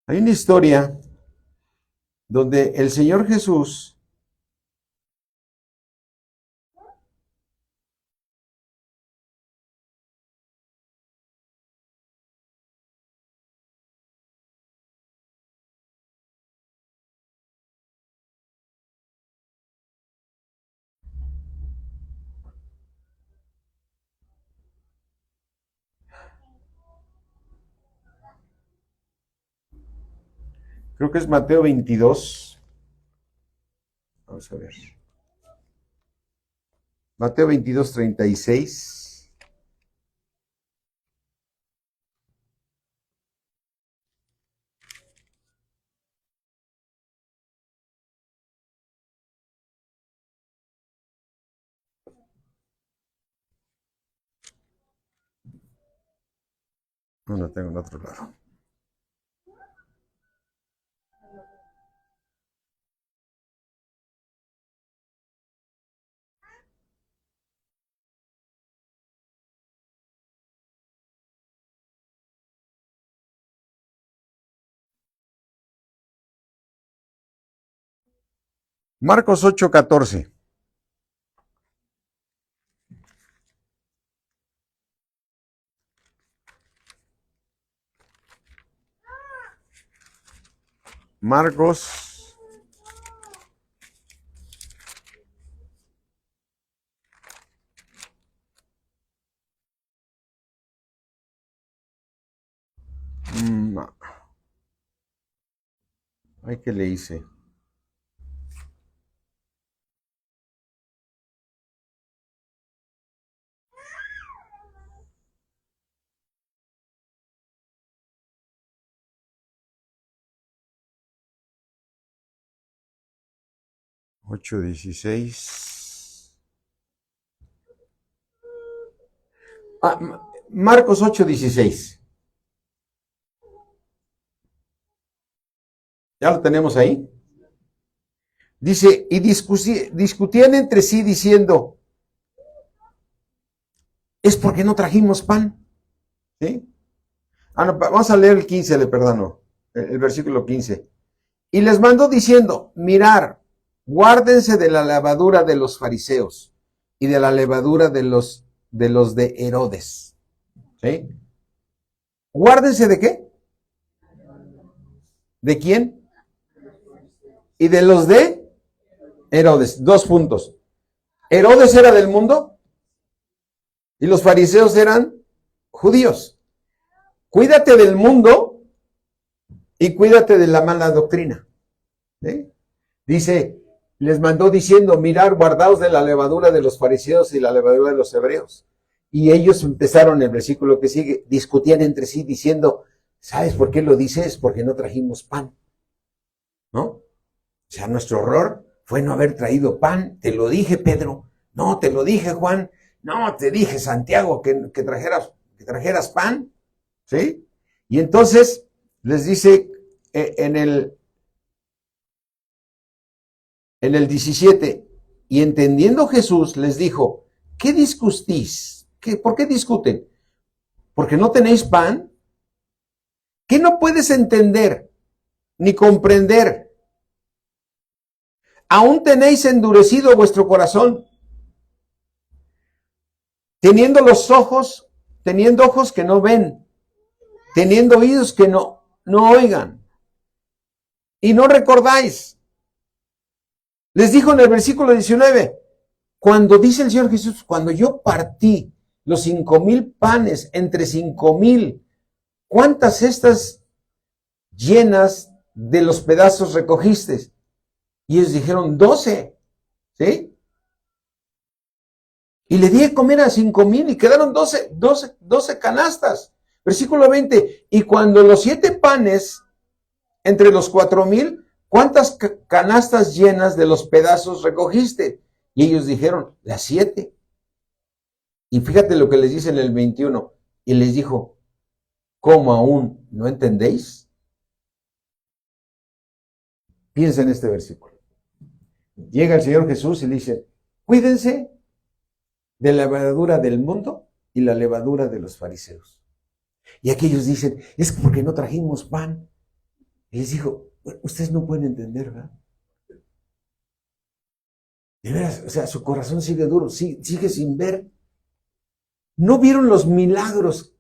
Hay una historia donde el Señor Jesús creo que es Mateo 22. Vamos a ver. Mateo 22:36. No, tengo en otro lado. Marcos 8:14. Marcos. Ay, ¿qué le hice? 8:16. Marcos 8:16. ¿Ya lo tenemos ahí? Dice, y discutían entre sí diciendo, ¿es porque no trajimos pan? ¿Sí? No, vamos a leer el 15, le perdono, el versículo 15. Y les mandó diciendo, mirar, guárdense de la levadura de los fariseos y de la levadura de los de Herodes. ¿Sí? ¿Guárdense de qué? ¿De quién? Y de los de Herodes. 2 puntos. Herodes era del mundo y los fariseos eran judíos. Cuídate del mundo y cuídate de la mala doctrina. ¿Sí? Dice, les mandó diciendo, mirar, guardaos de la levadura de los fariseos y la levadura de los hebreos. Y ellos empezaron, el versículo que sigue, discutían entre sí diciendo, ¿sabes por qué lo dices? Porque no trajimos pan. ¿No? O sea, nuestro error fue no haber traído pan. Te lo dije, Pedro. No, te lo dije, Juan. No, te dije, Santiago, que trajeras pan. ¿Sí? Y entonces les dice en el 17, y entendiendo Jesús les dijo, ¿qué discutís? ¿Por qué discuten? ¿Porque no tenéis pan? ¿Qué no puedes entender ni comprender? ¿Aún tenéis endurecido vuestro corazón? Teniendo ojos que no ven, teniendo oídos que no oigan, y no recordáis. Les dijo en el versículo 19, cuando dice el Señor Jesús, cuando yo partí los 5,000 panes entre 5,000, ¿cuántas cestas llenas de los pedazos recogiste? Y ellos dijeron 12, ¿sí? Y le di a comer a 5,000 y quedaron 12 canastas. Versículo 20, y cuando los 7 panes entre los 4,000, ¿cuántas canastas llenas de los pedazos recogiste? Y ellos dijeron, las 7. Y fíjate lo que les dice en el 21. Y les dijo, ¿cómo aún no entendéis? Piensa en este versículo. Llega el Señor Jesús y le dice, cuídense de la levadura del mundo y la levadura de los fariseos. Y aquellos dicen, es porque no trajimos pan. Y les dijo, ustedes no pueden entender, ¿verdad? De veras, o sea, su corazón sigue duro, sigue sin ver. ¿No vieron los milagros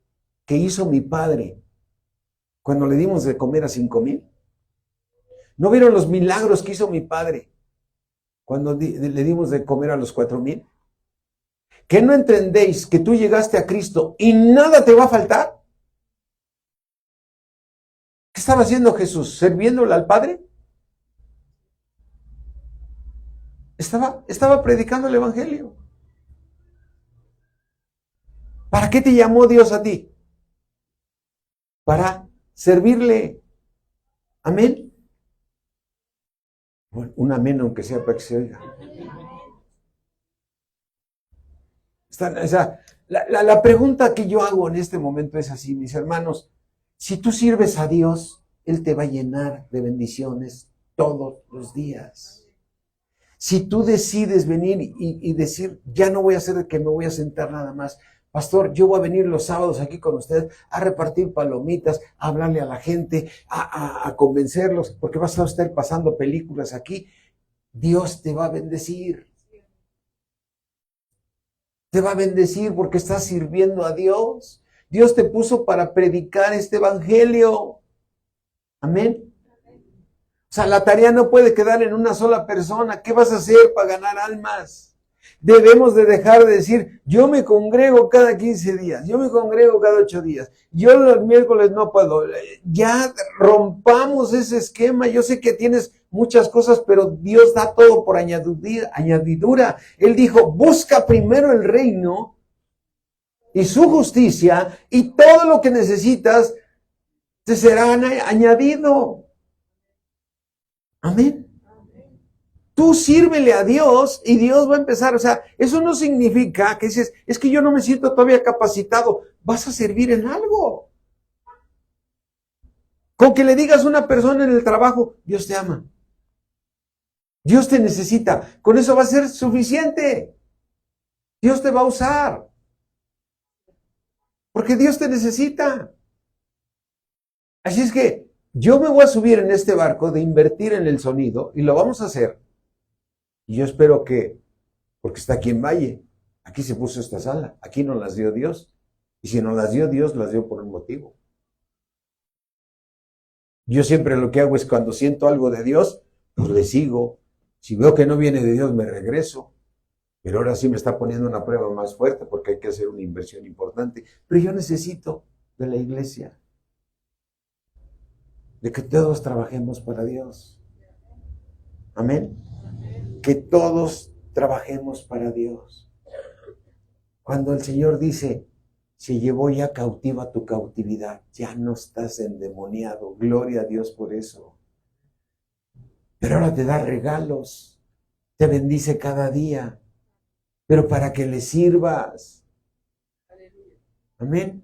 que hizo mi padre cuando le dimos de comer a 5,000? ¿No vieron los milagros que hizo mi padre cuando le dimos de comer a los 4,000? ¿Que no entendéis que tú llegaste a Cristo y nada te va a faltar? ¿Qué estaba haciendo Jesús? ¿Sirviéndole al Padre? Estaba predicando el Evangelio. ¿Para qué te llamó Dios a ti? Para servirle. Amén. Bueno, un amén aunque sea para que se oiga. La pregunta que yo hago en este momento es así, mis hermanos. Si tú sirves a Dios, Él te va a llenar de bendiciones todos los días. Si tú decides venir y decir, ya no voy a hacer que me voy a sentar nada más. Pastor, yo voy a venir los sábados aquí con usted a repartir palomitas, a hablarle a la gente, a convencerlos, porque vas a estar pasando películas aquí. Dios te va a bendecir. Te va a bendecir porque estás sirviendo a Dios. Dios te puso para predicar este evangelio. Amén. O sea, la tarea no puede quedar en una sola persona. ¿Qué vas a hacer para ganar almas? Debemos de dejar de decir, yo me congrego cada 15 días, yo me congrego cada 8 días, yo los miércoles no puedo. Ya rompamos ese esquema. Yo sé que tienes muchas cosas, pero Dios da todo por añadidura. Él dijo, busca primero el reino y su justicia, y todo lo que necesitas te será añadido. Amén. Tú sírvele a Dios y Dios va a empezar. O sea, eso no significa que dices, es que yo no me siento todavía capacitado. Vas a servir en algo. Con que le digas a una persona en el trabajo, Dios te ama. Dios te necesita. Con eso va a ser suficiente. Dios te va a usar. Porque Dios te necesita. Así es que yo me voy a subir en este barco de invertir en el sonido y lo vamos a hacer. Y yo espero que, porque está aquí en Valle, aquí se puso esta sala, aquí nos las dio Dios. Y si nos las dio Dios, las dio por un motivo. Yo siempre lo que hago es cuando siento algo de Dios, pues le sigo. Si veo que no viene de Dios, me regreso. Pero ahora sí me está poniendo una prueba más fuerte porque hay que hacer una inversión importante. Pero yo necesito de la iglesia, de que todos trabajemos para Dios. Amén. Que todos trabajemos para Dios. Cuando el Señor dice, se llevó ya cautiva tu cautividad, ya no estás endemoniado. Gloria a Dios por eso. Pero ahora te da regalos, te bendice cada día, pero para que le sirvas. Amén.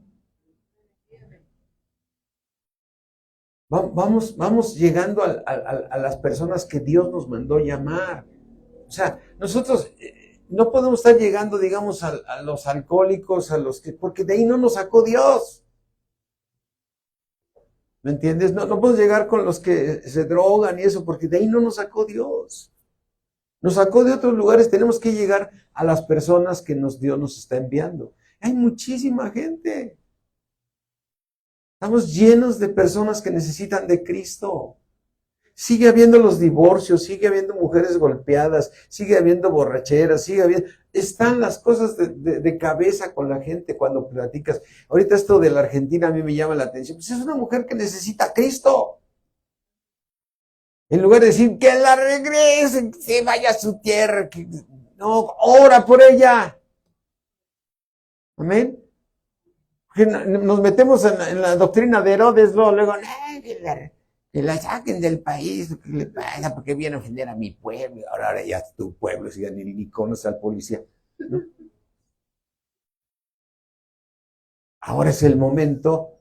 Vamos llegando a las personas que Dios nos mandó llamar. O sea, nosotros no podemos estar llegando, digamos, a los alcohólicos, porque de ahí no nos sacó Dios. ¿Me entiendes? No podemos llegar con los que se drogan y eso, porque de ahí no nos sacó Dios. Nos sacó de otros lugares, tenemos que llegar a las personas que Dios nos está enviando. Hay muchísima gente. Estamos llenos de personas que necesitan de Cristo. Sigue habiendo los divorcios, sigue habiendo mujeres golpeadas, sigue habiendo borracheras, están las cosas de cabeza con la gente cuando platicas. Ahorita esto de la Argentina a mí me llama la atención. Pues es una mujer que necesita a Cristo. En lugar de decir que la regrese, que se vaya a su tierra, no, ora por ella. Amén. Nos metemos en la doctrina de Herodes, luego, que la saquen del país, ¿qué le pasa? Porque viene a ofender a mi pueblo, ahora ya es tu pueblo, si ya ni conoce al policía, ¿no? Ahora es el momento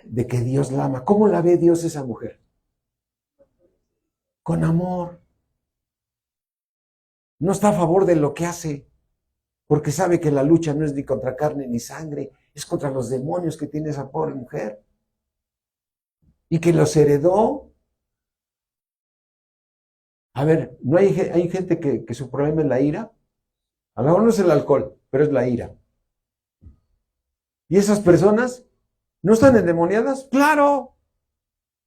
de que Dios la ama. ¿Cómo la ve Dios esa mujer? Con amor. No está a favor de lo que hace, porque sabe que la lucha no es ni contra carne ni sangre, es contra los demonios que tiene esa pobre mujer. Y que los heredó. A ver, ¿no hay gente que su problema es la ira? A lo mejor no es el alcohol, pero es la ira. ¿Y esas personas no están endemoniadas? ¡Claro!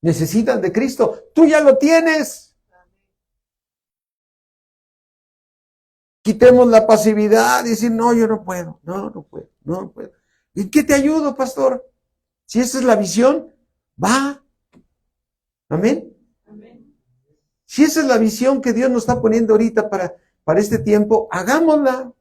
Necesitan de Cristo. ¡Tú ya lo tienes! Quitemos la pasividad y decir, no, yo no puedo, no puedo. ¿En qué te ayudo, pastor? Si esa es la visión, va. Amén. Si esa es la visión que Dios nos está poniendo ahorita para este tiempo, hagámosla.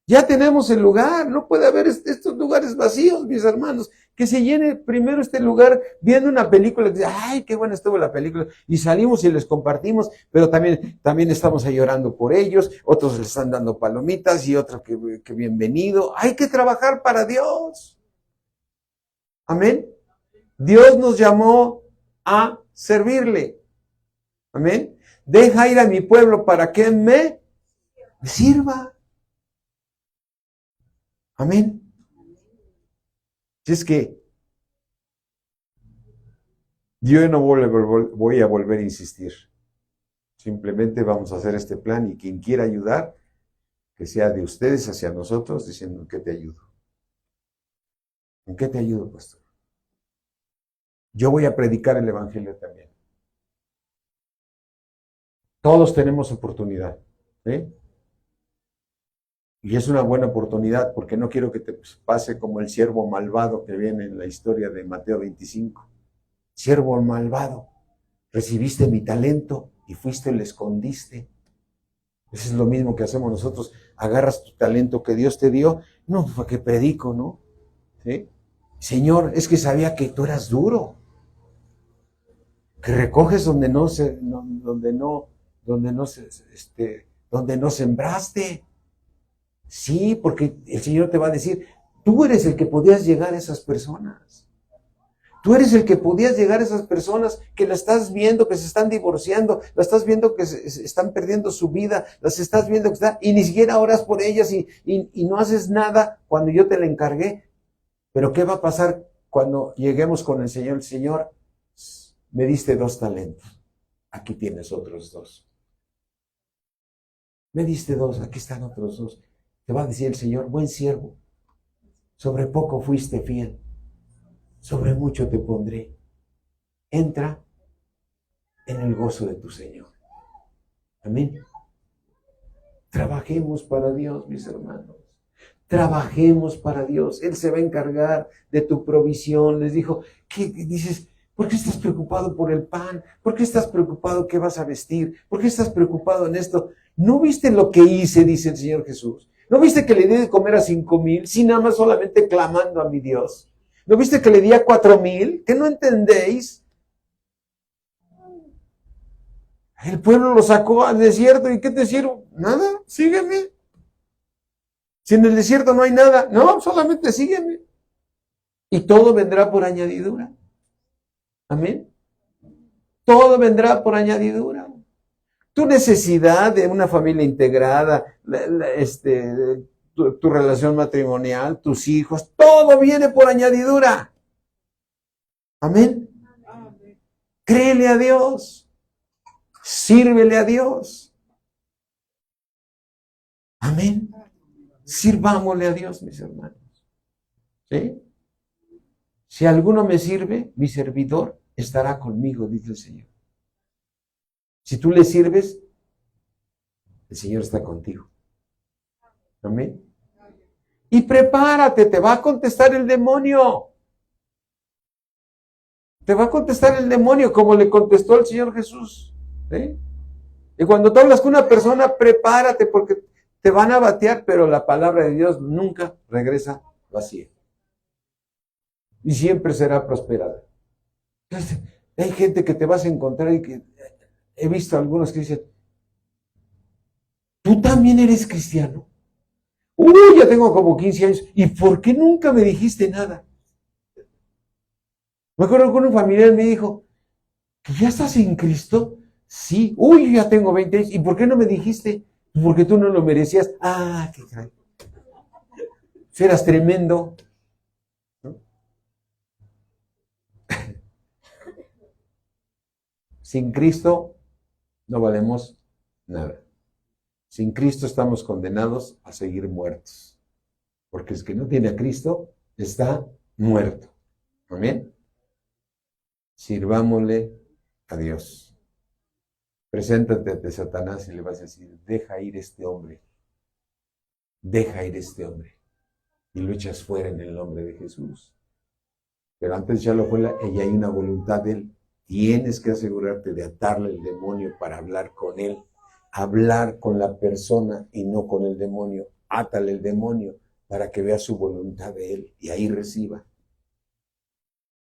Ya tenemos el lugar, no puede haber estos lugares vacíos, mis hermanos. Que se llene primero este lugar viendo una película, y dice, ay, qué buena estuvo la película, y salimos y les compartimos, pero también estamos ahí llorando por ellos, otros les están dando palomitas y otros que bienvenido. Hay que trabajar para Dios. Amén. Dios nos llamó a servirle. Amén. Deja ir a mi pueblo para que me sirva. Amén. Si es que yo no voy a volver a insistir. Simplemente vamos a hacer este plan y quien quiera ayudar, que sea de ustedes hacia nosotros, diciendo, ¿en qué te ayudo? ¿En qué te ayudo, pastor? Yo voy a predicar el evangelio también. Todos tenemos oportunidad, ¿sí? Y es una buena oportunidad porque no quiero que te pase como el siervo malvado que viene en la historia de Mateo 25. Siervo malvado, recibiste mi talento y fuiste y lo escondiste. Eso es lo mismo que hacemos nosotros. Agarras tu talento que Dios te dio, no, para que predico, ¿no? ¿Sí? Señor, es que sabía que tú eras duro, que recoges donde donde no sembraste. Sí, porque el Señor te va a decir, tú eres el que podías llegar a esas personas. Tú eres el que podías llegar a esas personas que la estás viendo, que se están divorciando, la estás viendo que están perdiendo su vida, las estás viendo que están, y ni siquiera oras por ellas y no haces nada cuando yo te la encargué. Pero ¿qué va a pasar cuando lleguemos con el Señor? El Señor, me diste 2 talentos, aquí tienes otros 2. Me diste 2, aquí están otros 2. Te va a decir el Señor, buen siervo, sobre poco fuiste fiel, sobre mucho te pondré. Entra en el gozo de tu Señor. Amén. Trabajemos para Dios, mis hermanos. Trabajemos para Dios. Él se va a encargar de tu provisión. Les dijo, ¿qué dices? ¿Por qué estás preocupado por el pan? ¿Por qué estás preocupado qué vas a vestir? ¿Por qué estás preocupado en esto? ¿No viste lo que hice? Dice el Señor Jesús. ¿No viste que le di de comer a 5,000? Sin nada más solamente clamando a mi Dios. ¿No viste que le di a 4,000? ¿Que no entendéis? El pueblo lo sacó al desierto. ¿Y qué te sirvo? Nada, sígueme. Si en el desierto no hay nada, no, solamente sígueme. Y todo vendrá por añadidura. Amén. Todo vendrá por añadidura. Tu necesidad de una familia integrada, tu relación matrimonial, tus hijos, todo viene por añadidura. Amén. Créele a Dios. Sírvele a Dios. Amén. Sirvámosle a Dios, mis hermanos. ¿Sí? Si alguno me sirve, mi servidor estará conmigo, dice el Señor. Si tú le sirves, el Señor está contigo. Amén. Y prepárate, te va a contestar el demonio. Te va a contestar el demonio como le contestó al Señor Jesús. ¿Sí? Y cuando tú hablas con una persona, prepárate porque te van a batear, pero la palabra de Dios nunca regresa vacía. Y siempre será prosperada. Entonces, hay gente que te vas a encontrar y que he visto algunos que dicen, ¿tú también eres cristiano? Uy, ya tengo como 15 años. ¿Y por qué nunca me dijiste nada? Me acuerdo que un familiar me dijo, ¿que ya estás en Cristo? Sí. Uy, ya tengo 20 años. ¿Y por qué no me dijiste? Porque tú no lo merecías. Ah, qué caray. Eras tremendo. ¿No? Sin Cristo no valemos nada. Sin Cristo estamos condenados a seguir muertos. Porque el que no tiene a Cristo está muerto. Amén. Sirvámosle a Dios. Preséntate ante Satanás y le vas a decir, deja ir este hombre. Deja ir este hombre. Y lo echas fuera en el nombre de Jesús. Pero antes ya lo fue, y hay una voluntad de él. Tienes que asegurarte de atarle el demonio para hablar con él. Hablar con la persona y no con el demonio. Átale el demonio para que vea su voluntad de él y ahí reciba.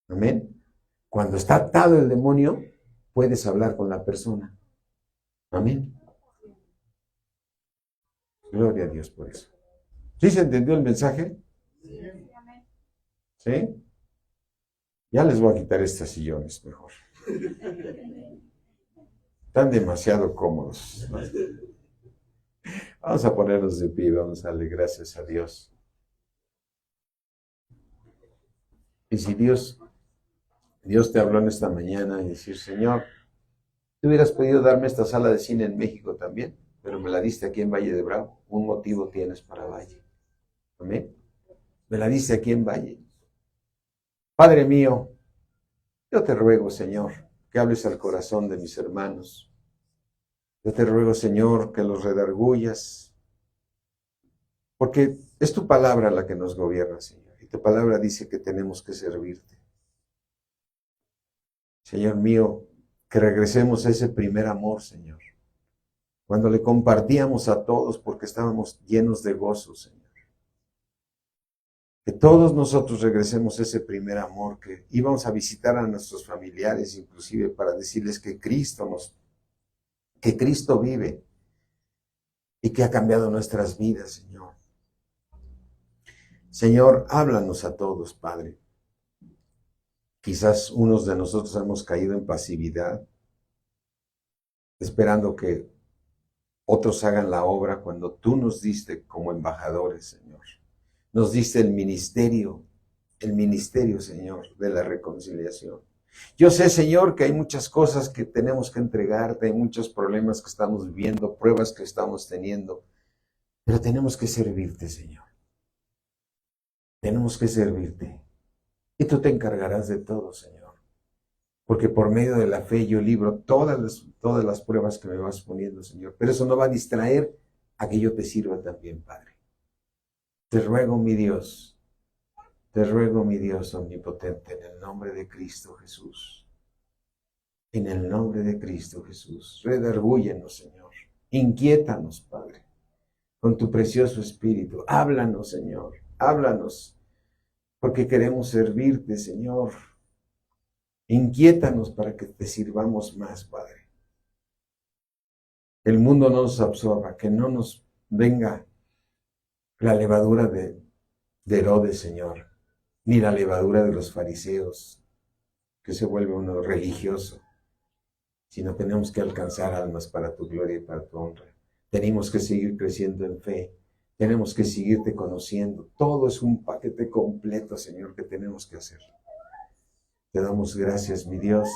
Amén. Cuando está atado el demonio, puedes hablar con la persona. Amén. Gloria a Dios por eso. ¿Sí se entendió el mensaje? ¿Sí? Ya les voy a quitar estos sillones mejor. Están demasiado cómodos. Vamos a ponernos de pie, vamos a darle gracias a Dios. Y si Dios te habló en esta mañana y decir, Señor, tú hubieras podido darme esta sala de cine en México también, pero me la diste aquí en Valle de Bravo. Un motivo tienes para Valle. Amén. Me la diste aquí en Valle. Padre mío, yo te ruego, Señor, que hables al corazón de mis hermanos. Yo te ruego, Señor, que los redargullas, porque es tu palabra la que nos gobierna, Señor, y tu palabra dice que tenemos que servirte. Señor mío, que regresemos a ese primer amor, Señor, cuando le compartíamos a todos porque estábamos llenos de gozo, Señor. Que todos nosotros regresemos a ese primer amor, que íbamos a visitar a nuestros familiares, inclusive para decirles que Cristo que Cristo vive y que ha cambiado nuestras vidas, Señor. Señor, háblanos a todos, Padre. Quizás unos de nosotros hemos caído en pasividad, esperando que otros hagan la obra cuando tú nos diste como embajadores, Señor. Nos diste el ministerio, Señor, de la reconciliación. Yo sé, Señor, que hay muchas cosas que tenemos que entregarte, hay muchos problemas que estamos viviendo, pruebas que estamos teniendo, pero tenemos que servirte, Señor. Tenemos que servirte. Y tú te encargarás de todo, Señor. Porque por medio de la fe yo libro todas las pruebas que me vas poniendo, Señor. Pero eso no va a distraer a que yo te sirva también, Padre. Te ruego, mi Dios omnipotente, en el nombre de Cristo Jesús. En el nombre de Cristo Jesús. Redargúyenos, Señor. Inquiétanos, Padre, con tu precioso Espíritu. Háblanos, Señor. Háblanos, porque queremos servirte, Señor. Inquiétanos para que te sirvamos más, Padre. El mundo no nos absorba, que no nos venga la levadura de Herodes, Señor, ni la levadura de los fariseos, que se vuelve uno religioso, sino tenemos que alcanzar almas para tu gloria y para tu honra. Tenemos que seguir creciendo en fe, tenemos que seguirte conociendo. Todo es un paquete completo, Señor, que tenemos que hacer. Te damos gracias, mi Dios,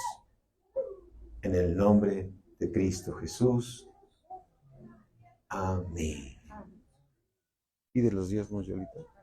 en el nombre de Cristo Jesús. Amén. Pide los diezmos, Yolita.